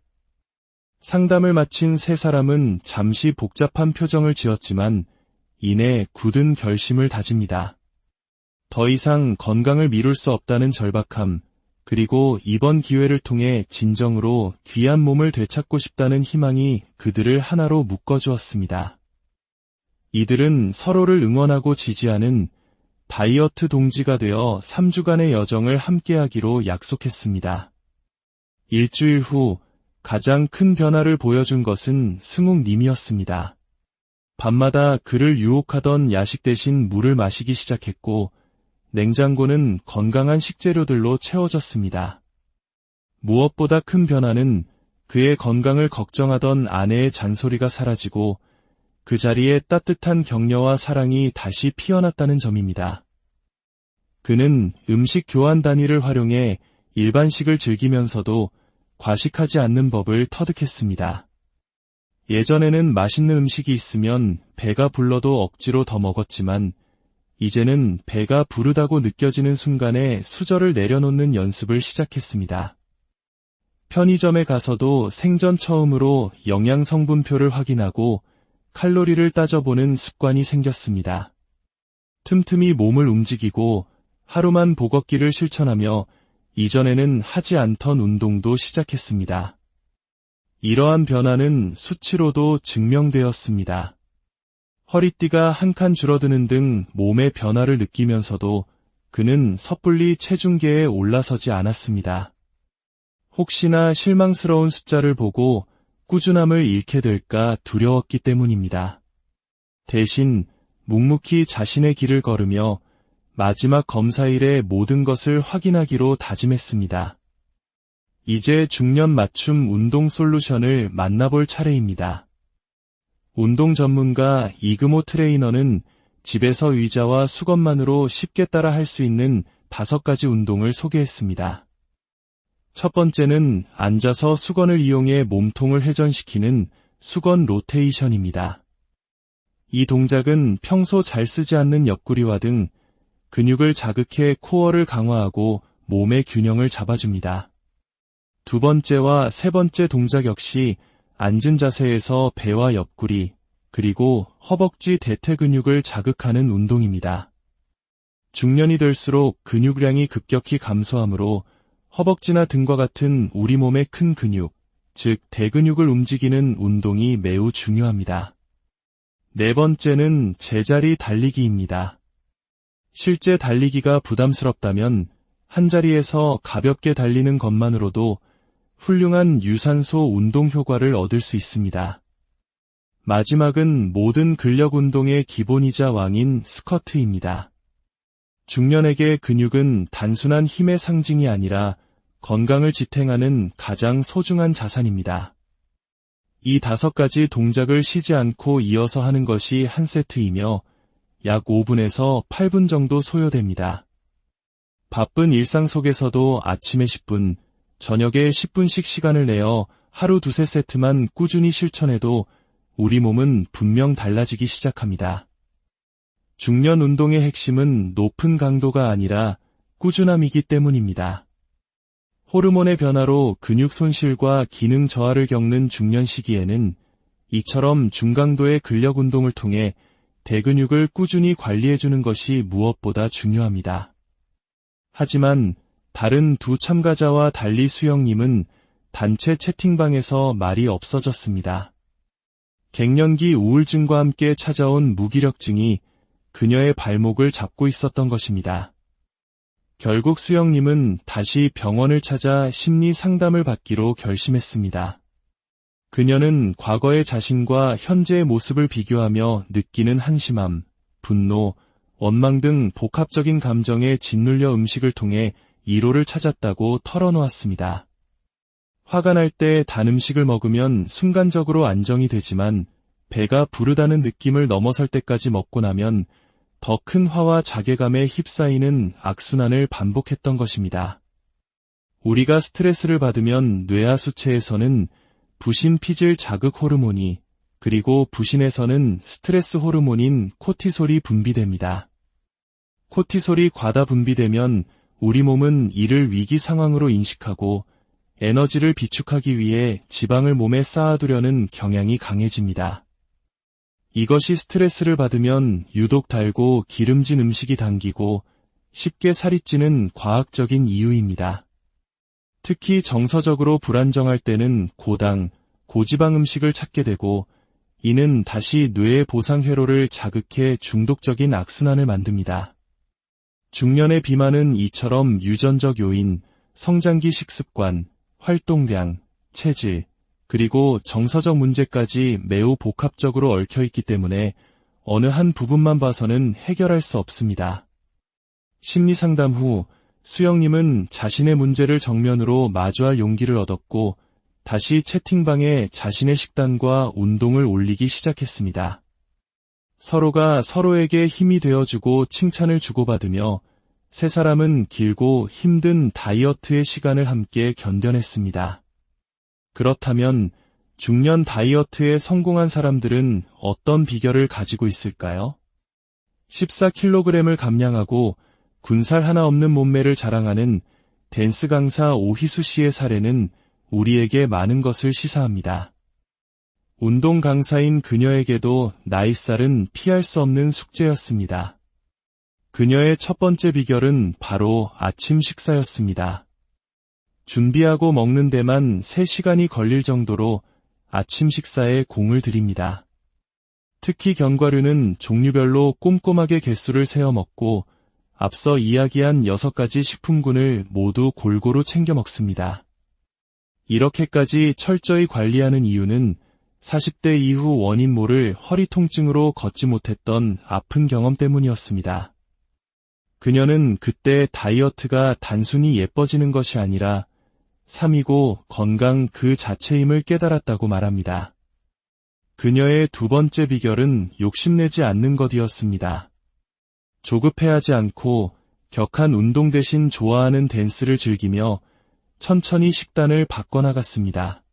상담을 마친 세 사람은 잠시 복잡한 표정을 지었지만 이내 굳은 결심을 다집니다. 더 이상 건강을 미룰 수 없다는 절박함, 그리고 이번 기회를 통해 진정으로 귀한 몸을 되찾고 싶다는 희망이 그들을 하나로 묶어주었습니다. 이들은 서로를 응원하고 지지하는 다이어트 동지가 되어 3주간의 여정을 함께하기로 약속했습니다. 일주일 후 가장 큰 변화를 보여준 것은 승욱님이었습니다. 밤마다 그를 유혹하던 야식 대신 물을 마시기 시작했고 냉장고는 건강한 식재료들로 채워졌습니다. 무엇보다 큰 변화는 그의 건강을 걱정하던 아내의 잔소리가 사라지고 그 자리에 따뜻한 격려와 사랑이 다시 피어났다는 점입니다. 그는 음식 교환 단위를 활용해 일반식을 즐기면서도 과식하지 않는 법을 터득했습니다. 예전에는 맛있는 음식이 있으면 배가 불러도 억지로 더 먹었지만 이제는 배가 부르다고 느껴지는 순간에 수저를 내려놓는 연습을 시작했습니다. 편의점에 가서도 생전 처음으로 영양 성분표를 확인하고 칼로리를 따져보는 습관이 생겼습니다. 틈틈이 몸을 움직이고 하루만 보걷기를 실천하며 이전에는 하지 않던 운동도 시작했습니다. 이러한 변화는 수치로도 증명되었습니다. 허리띠가 한 칸 줄어드는 등 몸의 변화를 느끼면서도 그는 섣불리 체중계에 올라서지 않았습니다. 혹시나 실망스러운 숫자를 보고 꾸준함을 잃게 될까 두려웠기 때문입니다. 대신 묵묵히 자신의 길을 걸으며 마지막 검사일에 모든 것을 확인하기로 다짐했습니다. 이제 중년 맞춤 운동 솔루션을 만나볼 차례입니다. 운동 전문가 이금호 트레이너는 집에서 의자와 수건만으로 쉽게 따라 할 수 있는 5가지 운동을 소개했습니다. 첫 번째는 앉아서 수건을 이용해 몸통을 회전시키는 수건 로테이션입니다. 이 동작은 평소 잘 쓰지 않는 옆구리와 등 근육을 자극해 코어를 강화하고 몸의 균형을 잡아줍니다. 두 번째와 세 번째 동작 역시 앉은 자세에서 배와 옆구리, 그리고 허벅지 대퇴 근육을 자극하는 운동입니다. 중년이 될수록 근육량이 급격히 감소하므로 허벅지나 등과 같은 우리 몸의 큰 근육, 즉 대근육을 움직이는 운동이 매우 중요합니다. 네 번째는 제자리 달리기입니다. 실제 달리기가 부담스럽다면 한자리에서 가볍게 달리는 것만으로도 훌륭한 유산소 운동 효과를 얻을 수 있습니다. 마지막은 모든 근력 운동의 기본이자 왕인 스쿼트입니다. 중년에게 근육은 단순한 힘의 상징이 아니라 건강을 지탱하는 가장 소중한 자산입니다. 이 5가지 동작을 쉬지 않고 이어서 하는 것이 한 세트이며 약 5분에서 8분 정도 소요됩니다. 바쁜 일상 속에서도 아침에 10분, 저녁에 10분씩 시간을 내어 하루 2-3세트만 꾸준히 실천해도 우리 몸은 분명 달라지기 시작합니다. 중년 운동의 핵심은 높은 강도가 아니라 꾸준함이기 때문입니다. 호르몬의 변화로 근육 손실과 기능 저하를 겪는 중년 시기에는 이처럼 중강도의 근력 운동을 통해 대근육을 꾸준히 관리해주는 것이 무엇보다 중요합니다. 하지만 다른 두 참가자와 달리 수영님은 단체 채팅방에서 말이 없어졌습니다. 갱년기 우울증과 함께 찾아온 무기력증이 그녀의 발목을 잡고 있었던 것입니다. 결국 수영님은 다시 병원을 찾아 심리 상담을 받기로 결심했습니다. 그녀는 과거의 자신과 현재의 모습을 비교하며 느끼는 한심함, 분노, 원망 등 복합적인 감정에 짓눌려 음식을 통해 위로를 찾았다고 털어놓았습니다. 화가 날 때 단 음식을 먹으면 순간적으로 안정이 되지만 배가 부르다는 느낌을 넘어설 때까지 먹고 나면 더 큰 화와 자괴감에 휩싸이는 악순환을 반복했던 것입니다. 우리가 스트레스를 받으면 뇌하수체에서는 부신피질 자극 호르몬이, 그리고 부신에서는 스트레스 호르몬인 코티솔이 분비됩니다. 코티솔이 과다 분비되면 우리 몸은 이를 위기 상황으로 인식하고 에너지를 비축하기 위해 지방을 몸에 쌓아두려는 경향이 강해집니다. 이것이 스트레스를 받으면 유독 달고 기름진 음식이 당기고 쉽게 살이 찌는 과학적인 이유입니다. 특히 정서적으로 불안정할 때는 고당, 고지방 음식을 찾게 되고 이는 다시 뇌의 보상 회로를 자극해 중독적인 악순환을 만듭니다. 중년의 비만은 이처럼 유전적 요인, 성장기 식습관, 활동량, 체질, 그리고 정서적 문제까지 매우 복합적으로 얽혀있기 때문에 어느 한 부분만 봐서는 해결할 수 없습니다. 심리상담 후 수영님은 자신의 문제를 정면으로 마주할 용기를 얻었고 다시 채팅방에 자신의 식단과 운동을 올리기 시작했습니다. 서로가 서로에게 힘이 되어주고 칭찬을 주고받으며 세 사람은 길고 힘든 다이어트의 시간을 함께 견뎌냈습니다. 그렇다면 중년 다이어트에 성공한 사람들은 어떤 비결을 가지고 있을까요? 14kg을 감량하고 군살 하나 없는 몸매를 자랑하는 댄스 강사 오희수 씨의 사례는 우리에게 많은 것을 시사합니다. 운동 강사인 그녀에게도 나이살은 피할 수 없는 숙제였습니다. 그녀의 첫 번째 비결은 바로 아침 식사였습니다. 준비하고 먹는 데만 3시간이 걸릴 정도로 아침 식사에 공을 들입니다. 특히 견과류는 종류별로 꼼꼼하게 개수를 세어 먹고 앞서 이야기한 6가지 식품군을 모두 골고루 챙겨 먹습니다. 이렇게까지 철저히 관리하는 이유는 40대 이후 원인 모를 허리 통증으로 걷지 못했던 아픈 경험 때문이었습니다. 그녀는 그때 다이어트가 단순히 예뻐지는 것이 아니라 삶이고 건강 그 자체임을 깨달았다고 말합니다. 그녀의 두 번째 비결은 욕심내지 않는 것이었습니다. 조급해하지 않고 격한 운동 대신 좋아하는 댄스를 즐기며 천천히 식단을 바꿔나갔습니다.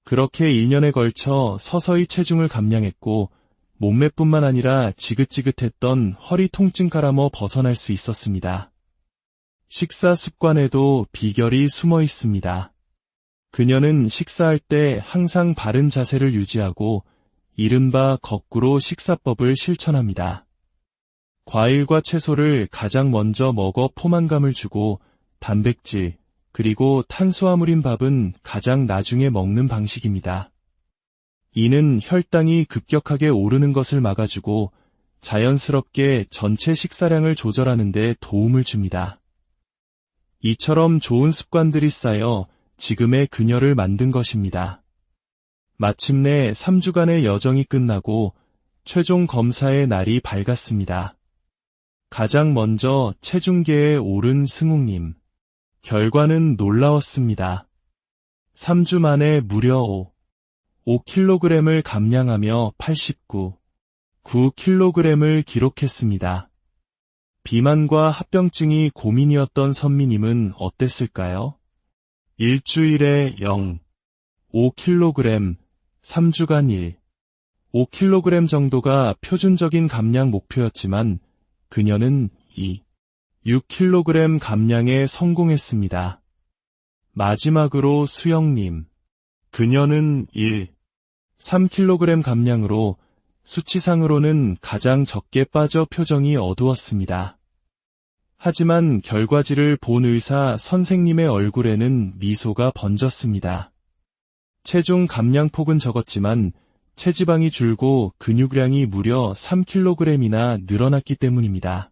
그렇게 1년에 걸쳐 서서히 체중을 감량했고 몸매뿐만 아니라 지긋지긋했던 허리 통증 가라머 벗어날 수 있었습니다. 식사 습관에도 비결이 숨어 있습니다. 그녀는 식사할 때 항상 바른 자세를 유지하고 이른바 거꾸로 식사법을 실천합니다. 과일과 채소를 가장 먼저 먹어 포만감을 주고 단백질, 그리고 탄수화물인 밥은 가장 나중에 먹는 방식입니다. 이는 혈당이 급격하게 오르는 것을 막아주고 자연스럽게 전체 식사량을 조절하는 데 도움을 줍니다. 이처럼 좋은 습관들이 쌓여 지금의 그녀를 만든 것입니다. 마침내 3주간의 여정이 끝나고 최종 검사의 날이 밝았습니다. 가장 먼저 체중계에 오른 승욱님. 결과는 놀라웠습니다. 3주 만에 무려 5kg을 감량하며 89.9kg을 기록했습니다. 비만과 합병증이 고민이었던 선미님은 어땠을까요? 일주일에 0.5kg, 3주간 1.5kg 정도가 표준적인 감량 목표였지만 그녀는 2.6kg 감량에 성공했습니다. 마지막으로 수영님. 그녀는 1.3kg 감량으로 수치상으로는 가장 적게 빠져 표정이 어두웠습니다. 하지만 결과지를 본 의사 선생님의 얼굴에는 미소가 번졌습니다. 체중 감량폭은 적었지만 체지방이 줄고 근육량이 무려 3kg이나 늘어났기 때문입니다.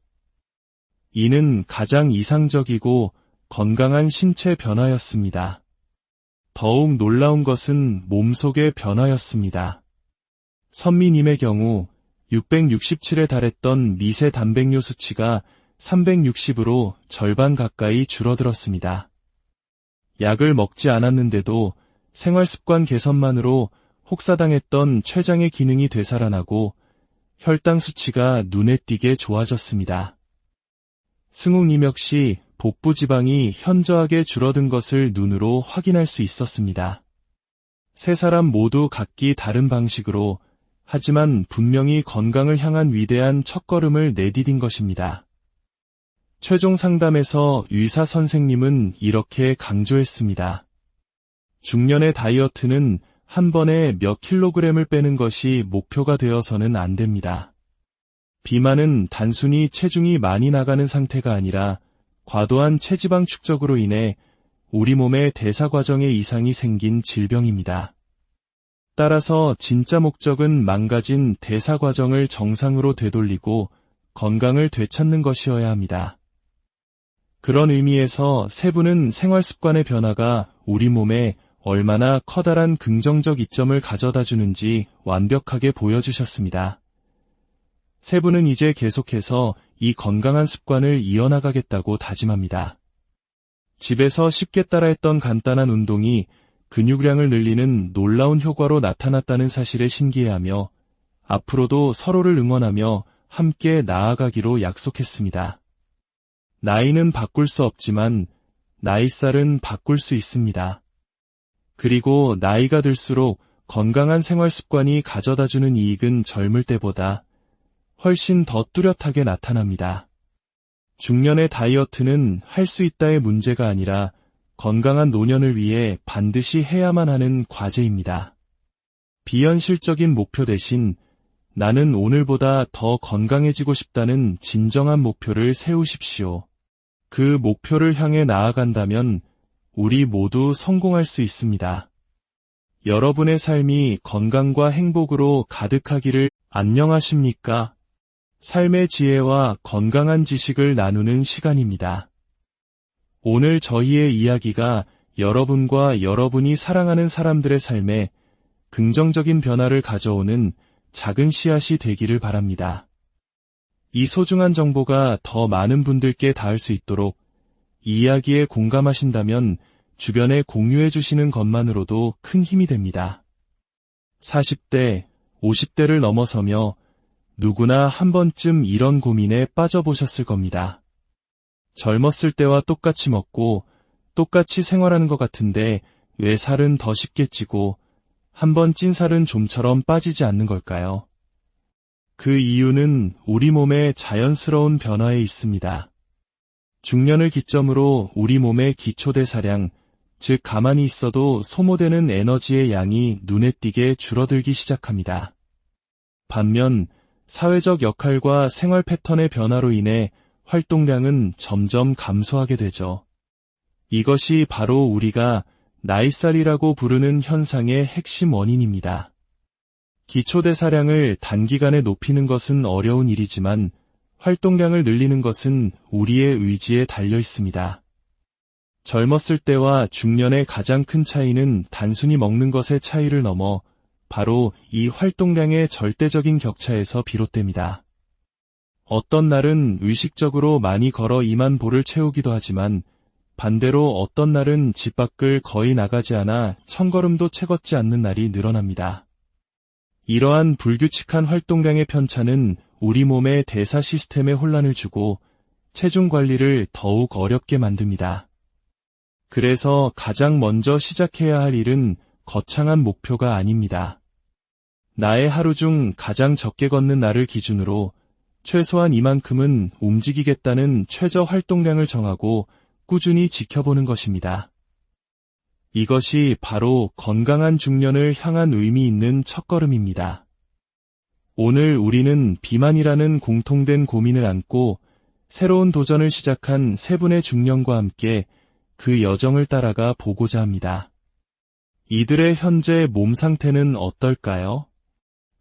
이는 가장 이상적이고 건강한 신체 변화였습니다. 더욱 놀라운 것은 몸속의 변화였습니다. 선미님의 경우 667에 달했던 미세 단백뇨 수치가 360으로 절반 가까이 줄어들었습니다. 약을 먹지 않았는데도 생활습관 개선만으로 혹사당했던 췌장의 기능이 되살아나고 혈당 수치가 눈에 띄게 좋아졌습니다. 승욱님 역시 복부 지방이 현저하게 줄어든 것을 눈으로 확인할 수 있었습니다. 세 사람 모두 각기 다른 방식으로 하지만 분명히 건강을 향한 위대한 첫걸음을 내디딘 것입니다. 최종 상담에서 의사 선생님은 이렇게 강조했습니다. 중년의 다이어트는 한 번에 몇 킬로그램을 빼는 것이 목표가 되어서는 안 됩니다. 비만은 단순히 체중이 많이 나가는 상태가 아니라 과도한 체지방 축적으로 인해 우리 몸의 대사 과정에 이상이 생긴 질병입니다. 따라서 진짜 목적은 망가진 대사 과정을 정상으로 되돌리고 건강을 되찾는 것이어야 합니다. 그런 의미에서 세 분은 생활 습관의 변화가 우리 몸에 얼마나 커다란 긍정적 이점을 가져다 주는지 완벽하게 보여주셨습니다. 세 분은 이제 계속해서 이 건강한 습관을 이어나가겠다고 다짐합니다. 집에서 쉽게 따라했던 간단한 운동이 근육량을 늘리는 놀라운 효과로 나타났다는 사실에 신기해하며 앞으로도 서로를 응원하며 함께 나아가기로 약속했습니다. 나이는 바꿀 수 없지만 나이살은 바꿀 수 있습니다. 그리고 나이가 들수록 건강한 생활 습관이 가져다주는 이익은 젊을 때보다 훨씬 더 뚜렷하게 나타납니다. 중년의 다이어트는 할 수 있다의 문제가 아니라 건강한 노년을 위해 반드시 해야만 하는 과제입니다. 비현실적인 목표 대신 나는 오늘보다 더 건강해지고 싶다는 진정한 목표를 세우십시오. 그 목표를 향해 나아간다면 우리 모두 성공할 수 있습니다. 여러분의 삶이 건강과 행복으로 가득하기를. 안녕하십니까? 삶의 지혜와 건강한 지식을 나누는 시간입니다. 오늘 저희의 이야기가 여러분과 여러분이 사랑하는 사람들의 삶에 긍정적인 변화를 가져오는 작은 씨앗이 되기를 바랍니다. 이 소중한 정보가 더 많은 분들께 닿을 수 있도록 이 이야기에 공감하신다면 주변에 공유해 주시는 것만으로도 큰 힘이 됩니다. 40대, 50대를 넘어서며 누구나 한 번쯤 이런 고민에 빠져보셨을 겁니다. 젊었을 때와 똑같이 먹고 똑같이 생활하는 것 같은데 왜 살은 더 쉽게 찌고 한번 찐 살은 좀처럼 빠지지 않는 걸까요? 그 이유는 우리 몸의 자연스러운 변화에 있습니다. 중년을 기점으로 우리 몸의 기초대사량, 즉 가만히 있어도 소모되는 에너지의 양이 눈에 띄게 줄어들기 시작합니다. 반면 사회적 역할과 생활 패턴의 변화로 인해 활동량은 점점 감소하게 되죠. 이것이 바로 우리가 나이살이라고 부르는 현상의 핵심 원인입니다. 기초대사량을 단기간에 높이는 것은 어려운 일이지만 활동량을 늘리는 것은 우리의 의지에 달려 있습니다. 젊었을 때와 중년의 가장 큰 차이는 단순히 먹는 것의 차이를 넘어 바로 이 활동량의 절대적인 격차에서 비롯됩니다. 어떤 날은 의식적으로 많이 걸어 2만 보를 채우기도 하지만 반대로 어떤 날은 집 밖을 거의 나가지 않아 1000걸음도 채 걷지 않는 날이 늘어납니다. 이러한 불규칙한 활동량의 편차는 우리 몸의 대사 시스템에 혼란을 주고 체중 관리를 더욱 어렵게 만듭니다. 그래서 가장 먼저 시작해야 할 일은 거창한 목표가 아닙니다. 나의 하루 중 가장 적게 걷는 날을 기준으로 최소한 이만큼은 움직이겠다는 최저 활동량을 정하고 꾸준히 지켜보는 것입니다. 이것이 바로 건강한 중년을 향한 의미 있는 첫걸음입니다. 오늘 우리는 비만이라는 공통된 고민을 안고 새로운 도전을 시작한 세 분의 중년과 함께 그 여정을 따라가 보고자 합니다. 이들의 현재 몸 상태는 어떨까요?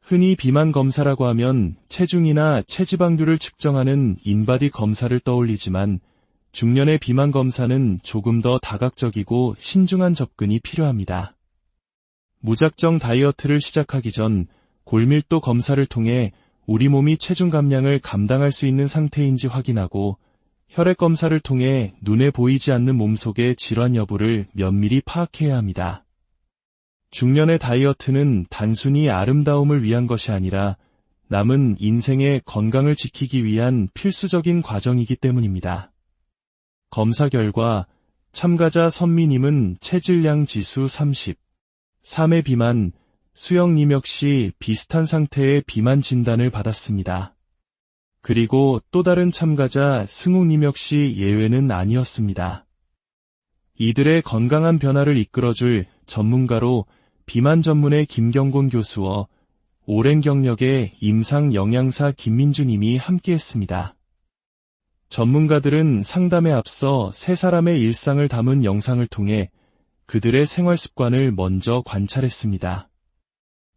흔히 비만 검사라고 하면 체중이나 체지방률을 측정하는 인바디 검사를 떠올리지만 중년의 비만 검사는 조금 더 다각적이고 신중한 접근이 필요합니다. 무작정 다이어트를 시작하기 전 골밀도 검사를 통해 우리 몸이 체중 감량을 감당할 수 있는 상태인지 확인하고 혈액 검사를 통해 눈에 보이지 않는 몸속의 질환 여부를 면밀히 파악해야 합니다. 중년의 다이어트는 단순히 아름다움을 위한 것이 아니라 남은 인생의 건강을 지키기 위한 필수적인 과정이기 때문입니다. 검사 결과 참가자 선미님은 체질량 지수 30, 3의 비만, 수영님 역시 비슷한 상태의 비만 진단을 받았습니다. 그리고 또 다른 참가자 승욱님 역시 예외는 아니었습니다. 이들의 건강한 변화를 이끌어줄 전문가로 비만 전문의 김경곤 교수와 오랜 경력의 임상 영양사 김민주님이 함께했습니다. 전문가들은 상담에 앞서 세 사람의 일상을 담은 영상을 통해 그들의 생활 습관을 먼저 관찰했습니다.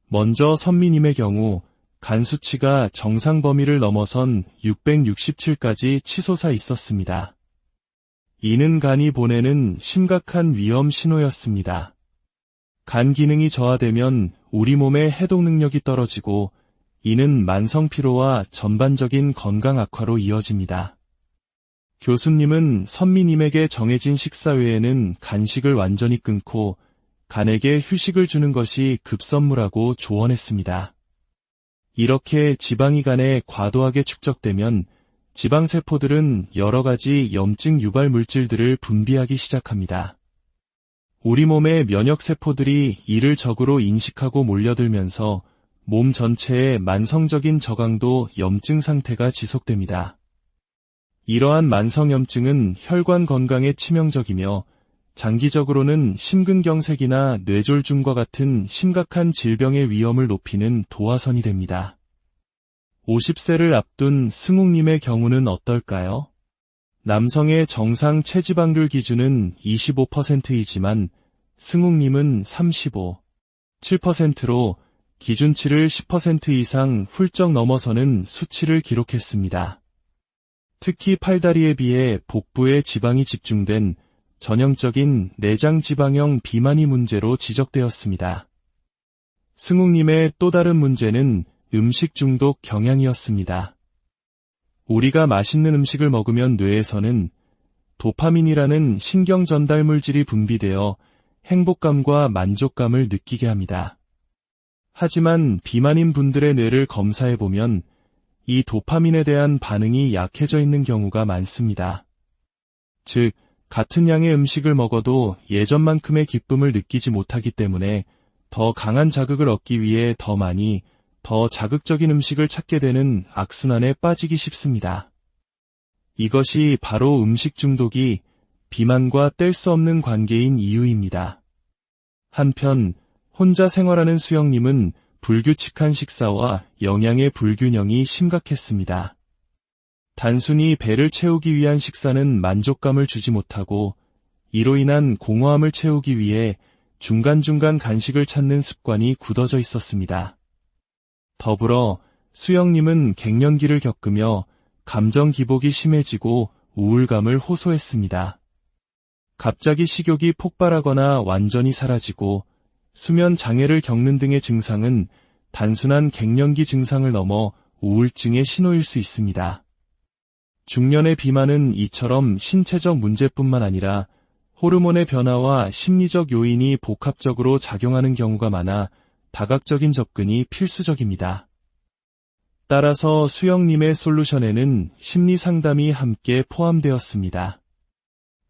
먼저 선미님의 경우 간 수치가 정상 범위를 넘어선 667까지 치솟아 있었습니다. 이는 간이 보내는 심각한 위험 신호였습니다. 간 기능이 저하되면 우리 몸의 해독 능력이 떨어지고 이는 만성 피로와 전반적인 건강 악화로 이어집니다. 교수님은 선미님에게 정해진 식사 외에는 간식을 완전히 끊고 간에게 휴식을 주는 것이 급선무라고 조언했습니다. 이렇게 지방이 간에 과도하게 축적되면 지방세포들은 여러 가지 염증 유발 물질들을 분비하기 시작합니다. 우리 몸의 면역세포들이 이를 적으로 인식하고 몰려들면서 몸 전체의 만성적인 저강도 염증 상태가 지속됩니다. 이러한 만성염증은 혈관 건강에 치명적이며 장기적으로는 심근경색이나 뇌졸중과 같은 심각한 질병의 위험을 높이는 도화선이 됩니다. 50세를 앞둔 승욱님의 경우는 어떨까요? 남성의 정상 체지방률 기준은 25%이지만 승욱님은 35.7%로 기준치를 10% 이상 훌쩍 넘어서는 수치를 기록했습니다. 특히 팔다리에 비해 복부에 지방이 집중된 전형적인 내장 지방형 비만이 문제로 지적되었습니다. 승욱님의 또 다른 문제는 음식 중독 경향이었습니다. 우리가 맛있는 음식을 먹으면 뇌에서는 도파민이라는 신경 전달 물질이 분비되어 행복감과 만족감을 느끼게 합니다. 하지만 비만인 분들의 뇌를 검사해보면 이 도파민에 대한 반응이 약해져 있는 경우가 많습니다. 즉, 같은 양의 음식을 먹어도 예전만큼의 기쁨을 느끼지 못하기 때문에 더 강한 자극을 얻기 위해 더 많이, 더 자극적인 음식을 찾게 되는 악순환에 빠지기 쉽습니다. 이것이 바로 음식 중독이 비만과 뗄 수 없는 관계인 이유입니다. 한편 혼자 생활하는 수영님은 불규칙한 식사와 영양의 불균형이 심각했습니다. 단순히 배를 채우기 위한 식사는 만족감을 주지 못하고 이로 인한 공허함을 채우기 위해 중간중간 간식을 찾는 습관이 굳어져 있었습니다. 더불어 수영님은 갱년기를 겪으며 감정 기복이 심해지고 우울감을 호소했습니다. 갑자기 식욕이 폭발하거나 완전히 사라지고 수면 장애를 겪는 등의 증상은 단순한 갱년기 증상을 넘어 우울증의 신호일 수 있습니다. 중년의 비만은 이처럼 신체적 문제뿐만 아니라 호르몬의 변화와 심리적 요인이 복합적으로 작용하는 경우가 많아 다각적인 접근이 필수적입니다. 따라서 수영님의 솔루션에는 심리 상담이 함께 포함되었습니다.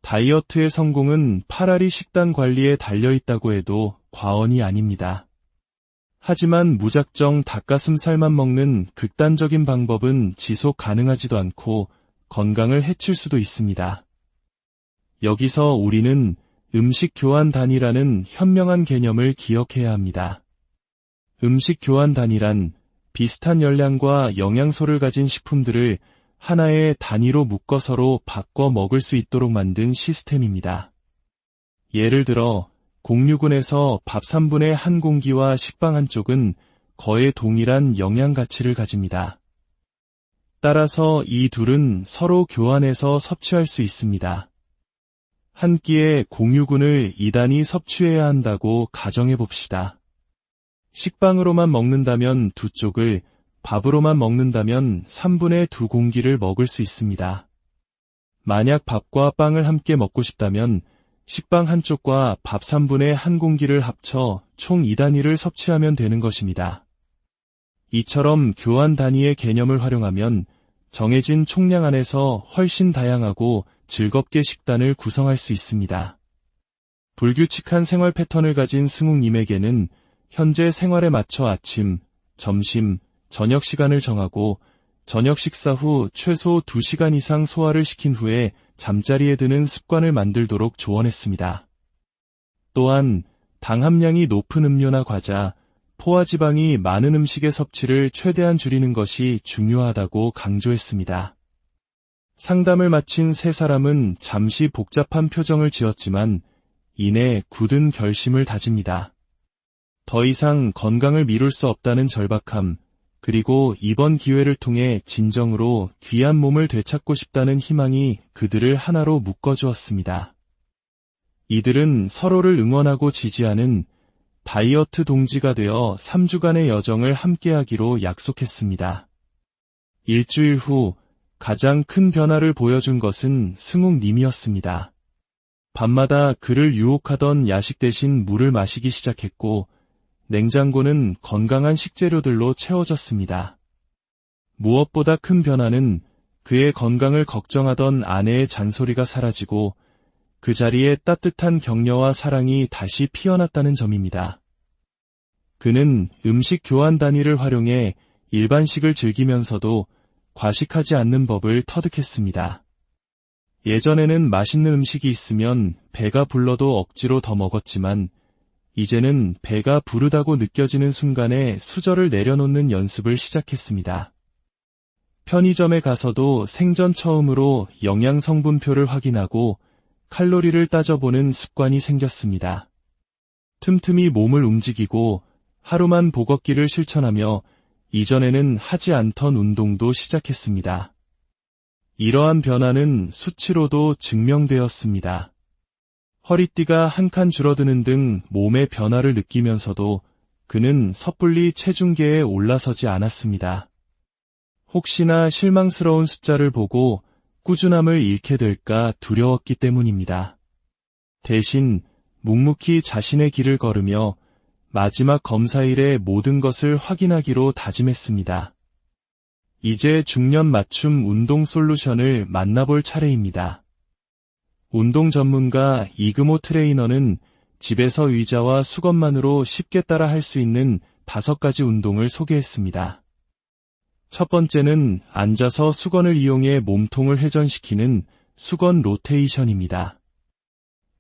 다이어트의 성공은 파라리 식단 관리에 달려있다고 해도 과언이 아닙니다. 하지만 무작정 닭가슴살만 먹는 극단적인 방법은 지속 가능하지도 않고 건강을 해칠 수도 있습니다. 여기서 우리는 음식 교환 단위라는 현명한 개념을 기억해야 합니다. 음식 교환 단위란 비슷한 열량과 영양소를 가진 식품들을 하나의 단위로 묶어 서로 바꿔 먹을 수 있도록 만든 시스템입니다. 예를 들어 공유군에서 밥 3분의 1 공기와 식빵 한쪽은 거의 동일한 영양 가치를 가집니다. 따라서 이 둘은 서로 교환해서 섭취할 수 있습니다. 한 끼에 공유군을 2단위 섭취해야 한다고 가정해 봅시다. 식빵으로만 먹는다면 두 쪽을, 밥으로만 먹는다면 3분의 2 공기를 먹을 수 있습니다. 만약 밥과 빵을 함께 먹고 싶다면 식빵 한쪽과 밥 3분의 1 공기를 합쳐 총 2단위를 섭취하면 되는 것입니다. 이처럼 교환 단위의 개념을 활용하면 정해진 총량 안에서 훨씬 다양하고 즐겁게 식단을 구성할 수 있습니다. 불규칙한 생활 패턴을 가진 승욱님에게는 현재 생활에 맞춰 아침, 점심, 저녁 시간을 정하고 저녁 식사 후 최소 2시간 이상 소화를 시킨 후에 잠자리에 드는 습관을 만들도록 조언했습니다. 또한 당 함량이 높은 음료나 과자, 포화지방이 많은 음식의 섭취를 최대한 줄이는 것이 중요하다고 강조했습니다. 상담을 마친 세 사람은 잠시 복잡한 표정을 지었지만 이내 굳은 결심을 다집니다. 더 이상 건강을 미룰 수 없다는 절박함, 그리고 이번 기회를 통해 진정으로 귀한 몸을 되찾고 싶다는 희망이 그들을 하나로 묶어주었습니다. 이들은 서로를 응원하고 지지하는 다이어트 동지가 되어 3주간의 여정을 함께하기로 약속했습니다. 일주일 후 가장 큰 변화를 보여준 것은 승욱님이었습니다. 밤마다 그를 유혹하던 야식 대신 물을 마시기 시작했고 냉장고는 건강한 식재료들로 채워졌습니다. 무엇보다 큰 변화는 그의 건강을 걱정하던 아내의 잔소리가 사라지고 그 자리에 따뜻한 격려와 사랑이 다시 피어났다는 점입니다. 그는 음식 교환 단위를 활용해 일반식을 즐기면서도 과식하지 않는 법을 터득했습니다. 예전에는 맛있는 음식이 있으면 배가 불러도 억지로 더 먹었지만 이제는 배가 부르다고 느껴지는 순간에 수저를 내려놓는 연습을 시작했습니다. 편의점에 가서도 생전 처음으로 영양성분표를 확인하고 칼로리를 따져보는 습관이 생겼습니다. 틈틈이 몸을 움직이고 하루만 보걷기를 실천하며 이전에는 하지 않던 운동도 시작했습니다. 이러한 변화는 수치로도 증명되었습니다. 허리띠가 한 칸 줄어드는 등 몸의 변화를 느끼면서도 그는 섣불리 체중계에 올라서지 않았습니다. 혹시나 실망스러운 숫자를 보고 꾸준함을 잃게 될까 두려웠기 때문입니다. 대신 묵묵히 자신의 길을 걸으며 마지막 검사일에 모든 것을 확인하기로 다짐했습니다. 이제 중년 맞춤 운동 솔루션을 만나볼 차례입니다. 운동 전문가 이금호 트레이너는 집에서 의자와 수건만으로 쉽게 따라 할 수 있는 5가지 운동을 소개했습니다. 첫 번째는 앉아서 수건을 이용해 몸통을 회전시키는 수건 로테이션입니다.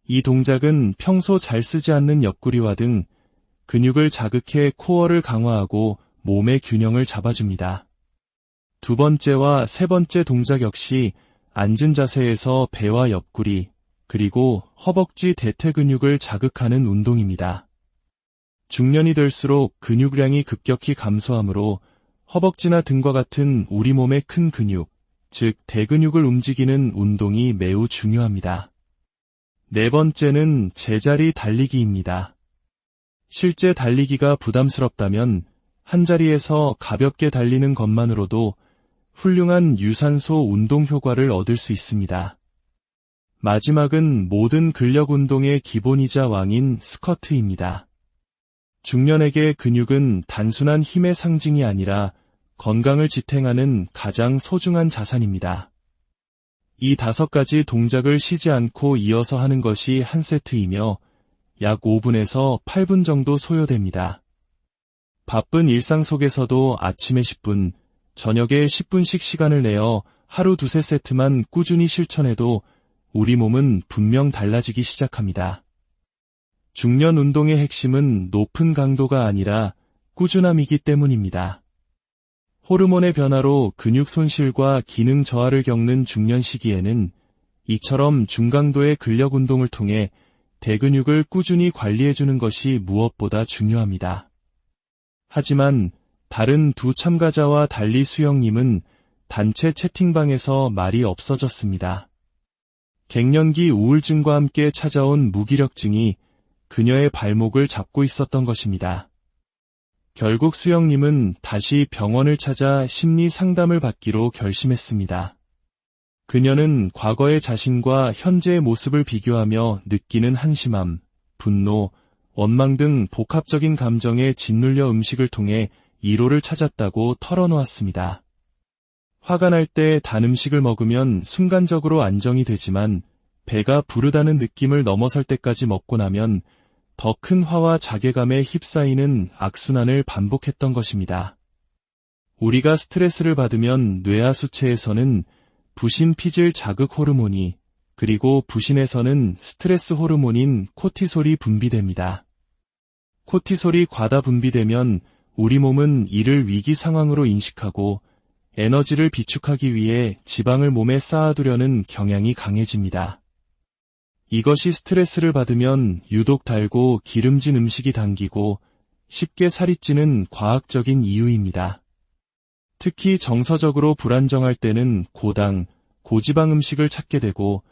이 동작은 평소 잘 쓰지 않는 옆구리와 등 근육을 자극해 코어를 강화하고 몸의 균형을 잡아줍니다. 두 번째와 세 번째 동작 역시 앉은 자세에서 배와 옆구리, 그리고 허벅지 대퇴 근육을 자극하는 운동입니다. 중년이 될수록 근육량이 급격히 감소하므로 허벅지나 등과 같은 우리 몸의 큰 근육, 즉 대근육을 움직이는 운동이 매우 중요합니다. 네 번째는 제자리 달리기입니다. 실제 달리기가 부담스럽다면 한자리에서 가볍게 달리는 것만으로도 훌륭한 유산소 운동 효과를 얻을 수 있습니다. 마지막은 모든 근력 운동의 기본이자 왕인 스쿼트입니다. 중년에게 근육은 단순한 힘의 상징이 아니라 건강을 지탱하는 가장 소중한 자산입니다. 이 5가지 동작을 쉬지 않고 이어서 하는 것이 한 세트이며 약 5분에서 8분 정도 소요됩니다. 바쁜 일상 속에서도 아침에 10분, 저녁에 10분씩 시간을 내어 하루 2-3세트만 꾸준히 실천해도 우리 몸은 분명 달라지기 시작합니다. 중년 운동의 핵심은 높은 강도가 아니라 꾸준함이기 때문입니다. 호르몬의 변화로 근육 손실과 기능 저하를 겪는 중년 시기에는 이처럼 중강도의 근력 운동을 통해 대근육을 꾸준히 관리해주는 것이 무엇보다 중요합니다. 하지만 다른 두 참가자와 달리 수영님은 단체 채팅방에서 말이 없어졌습니다. 갱년기 우울증과 함께 찾아온 무기력증이 그녀의 발목을 잡고 있었던 것입니다. 결국 수영님은 다시 병원을 찾아 심리 상담을 받기로 결심했습니다. 그녀는 과거의 자신과 현재의 모습을 비교하며 느끼는 한심함, 분노, 원망 등 복합적인 감정에 짓눌려 음식을 통해 위로를 찾았다고 털어놓았습니다. 화가 날 때 단 음식을 먹으면 순간적으로 안정이 되지만 배가 부르다는 느낌을 넘어설 때까지 먹고 나면 더 큰 화와 자괴감에 휩싸이는 악순환을 반복했던 것입니다. 우리가 스트레스를 받으면 뇌하수체에서는 부신 피질 자극 호르몬이, 그리고 부신에서는 스트레스 호르몬인 코티솔이 분비됩니다. 코티솔이 과다 분비되면 우리 몸은 이를 위기 상황으로 인식하고 에너지를 비축하기 위해 지방을 몸에 쌓아두려는 경향이 강해집니다. 이것이 스트레스를 받으면 유독 달고 기름진 음식이 당기고 쉽게 살이 찌는 과학적인 이유입니다. 특히 정서적으로 불안정할 때는 고당, 고지방 음식을 찾게 되고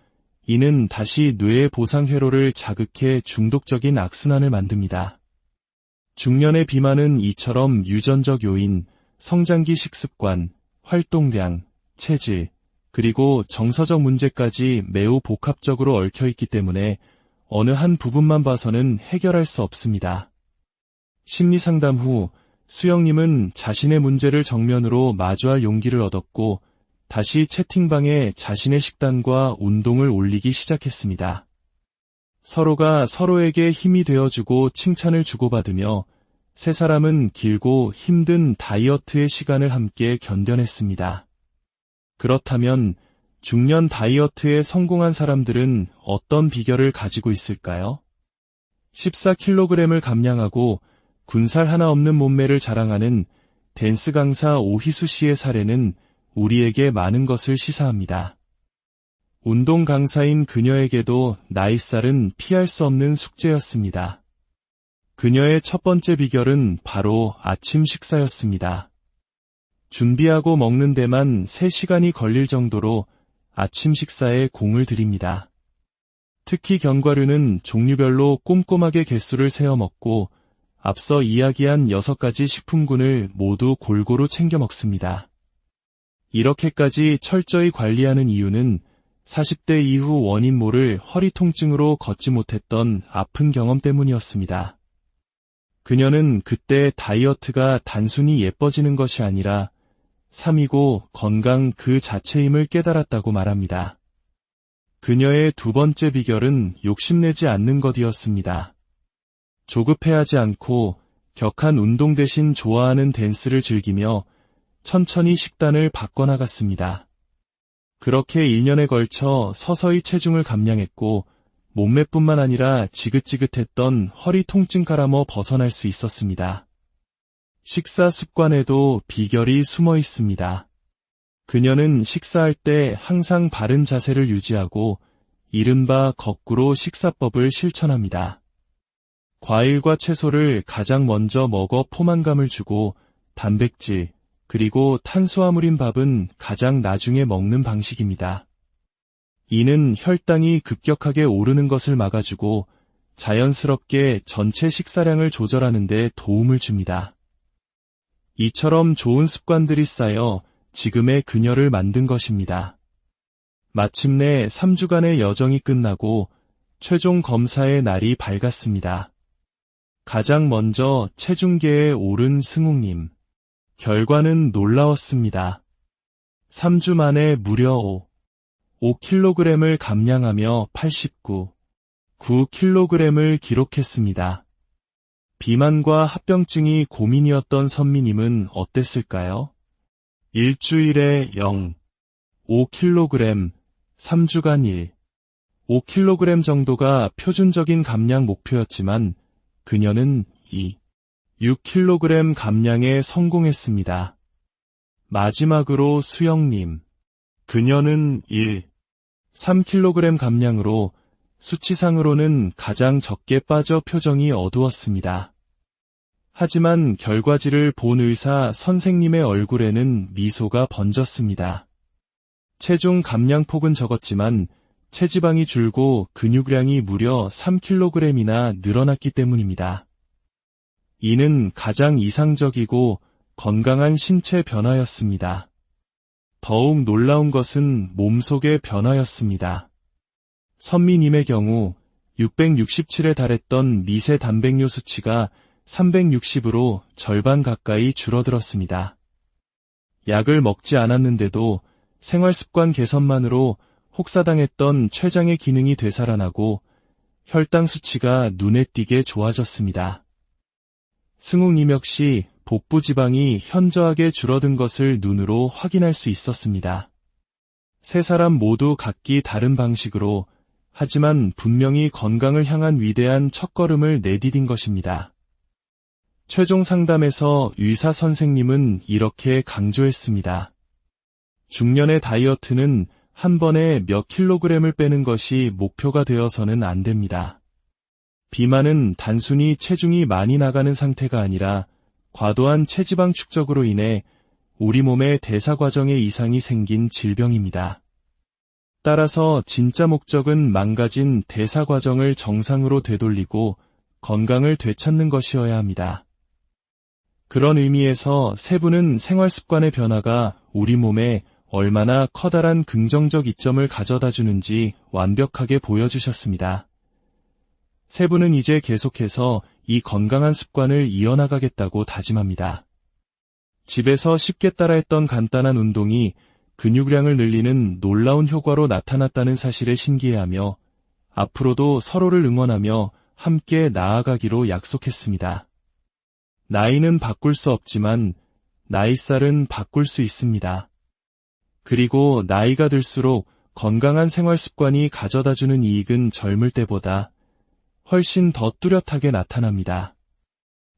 이는 다시 뇌의 보상 회로를 자극해 중독적인 악순환을 만듭니다. 중년의 비만은 이처럼 유전적 요인, 성장기 식습관, 활동량, 체질, 그리고 정서적 문제까지 매우 복합적으로 얽혀있기 때문에 어느 한 부분만 봐서는 해결할 수 없습니다. 심리상담 후 수영님은 자신의 문제를 정면으로 마주할 용기를 얻었고 다시 채팅방에 자신의 식단과 운동을 올리기 시작했습니다. 서로가 서로에게 힘이 되어주고 칭찬을 주고받으며 세 사람은 길고 힘든 다이어트의 시간을 함께 견뎌냈습니다. 그렇다면 중년 다이어트에 성공한 사람들은 어떤 비결을 가지고 있을까요? 14kg을 감량하고 군살 하나 없는 몸매를 자랑하는 댄스 강사 오희수 씨의 사례는 우리에게 많은 것을 시사합니다. 운동 강사인 그녀에게도 나이살은 피할 수 없는 숙제였습니다. 그녀의 첫 번째 비결은 바로 아침 식사였습니다. 준비하고 먹는 데만 3시간이 걸릴 정도로 아침 식사에 공을 들입니다. 특히 견과류는 종류별로 꼼꼼하게 개수를 세어 먹고 앞서 이야기한 6가지 식품군을 모두 골고루 챙겨 먹습니다. 이렇게까지 철저히 관리하는 이유는 40대 이후 원인 모를 허리 통증으로 걷지 못했던 아픈 경험 때문이었습니다. 그녀는 그때 다이어트가 단순히 예뻐지는 것이 아니라 삶이고 건강 그 자체임을 깨달았다고 말합니다. 그녀의 두 번째 비결은 욕심내지 않는 것이었습니다. 조급해하지 않고 격한 운동 대신 좋아하는 댄스를 즐기며 천천히 식단을 바꿔나갔습니다. 그렇게 1년에 걸쳐 서서히 체중을 감량했고 몸매뿐만 아니라 지긋지긋했던 허리 통증 가라머 벗어날 수 있었습니다. 식사 습관에도 비결이 숨어 있습니다. 그녀는 식사할 때 항상 바른 자세를 유지하고 이른바 거꾸로 식사법을 실천합니다. 과일과 채소를 가장 먼저 먹어 포만감을 주고 단백질, 그리고 탄수화물인 밥은 가장 나중에 먹는 방식입니다. 이는 혈당이 급격하게 오르는 것을 막아주고 자연스럽게 전체 식사량을 조절하는 데 도움을 줍니다. 이처럼 좋은 습관들이 쌓여 지금의 그녀를 만든 것입니다. 마침내 3주간의 여정이 끝나고 최종 검사의 날이 밝았습니다. 가장 먼저 체중계에 오른 승욱님. 결과는 놀라웠습니다. 3주 만에 무려 5kg을 감량하며 89.9kg을 기록했습니다. 비만과 합병증이 고민이었던 선미님은 어땠을까요? 일주일에 0.5kg, 3주간 1.5kg 정도가 표준적인 감량 목표였지만 그녀는 6kg 감량에 성공했습니다. 마지막으로 수영님. 그녀는 3kg 감량으로 수치상으로는 가장 적게 빠져 표정이 어두웠습니다. 하지만 결과지를 본 의사 선생님의 얼굴에는 미소가 번졌습니다. 체중 감량폭은 적었지만 체지방이 줄고 근육량이 무려 3kg이나 늘어났기 때문입니다. 이는 가장 이상적이고 건강한 신체 변화였습니다. 더욱 놀라운 것은 몸속의 변화였습니다. 선미님의 경우 667에 달했던 미세 단백뇨 수치가 360으로 절반 가까이 줄어들었습니다. 약을 먹지 않았는데도 생활습관 개선만으로 혹사당했던 췌장의 기능이 되살아나고 혈당 수치가 눈에 띄게 좋아졌습니다. 승욱님 역시 복부 지방이 현저하게 줄어든 것을 눈으로 확인할 수 있었습니다. 세 사람 모두 각기 다른 방식으로 하지만 분명히 건강을 향한 위대한 첫걸음을 내디딘 것입니다. 최종 상담에서 의사 선생님은 이렇게 강조했습니다. 중년의 다이어트는 한 번에 몇 킬로그램을 빼는 것이 목표가 되어서는 안 됩니다. 비만은 단순히 체중이 많이 나가는 상태가 아니라 과도한 체지방 축적으로 인해 우리 몸의 대사 과정에 이상이 생긴 질병입니다. 따라서 진짜 목적은 망가진 대사 과정을 정상으로 되돌리고 건강을 되찾는 것이어야 합니다. 그런 의미에서 세 분은 생활 습관의 변화가 우리 몸에 얼마나 커다란 긍정적 이점을 가져다 주는지 완벽하게 보여주셨습니다. 세 분은 이제 계속해서 이 건강한 습관을 이어나가겠다고 다짐합니다. 집에서 쉽게 따라했던 간단한 운동이 근육량을 늘리는 놀라운 효과로 나타났다는 사실에 신기해하며 앞으로도 서로를 응원하며 함께 나아가기로 약속했습니다. 나이는 바꿀 수 없지만 나이살은 바꿀 수 있습니다. 그리고 나이가 들수록 건강한 생활 습관이 가져다주는 이익은 젊을 때보다 훨씬 더 뚜렷하게 나타납니다.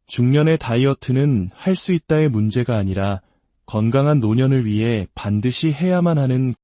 중년의 다이어트는 할 수 있다의 문제가 아니라 건강한 노년을 위해 반드시 해야만 하는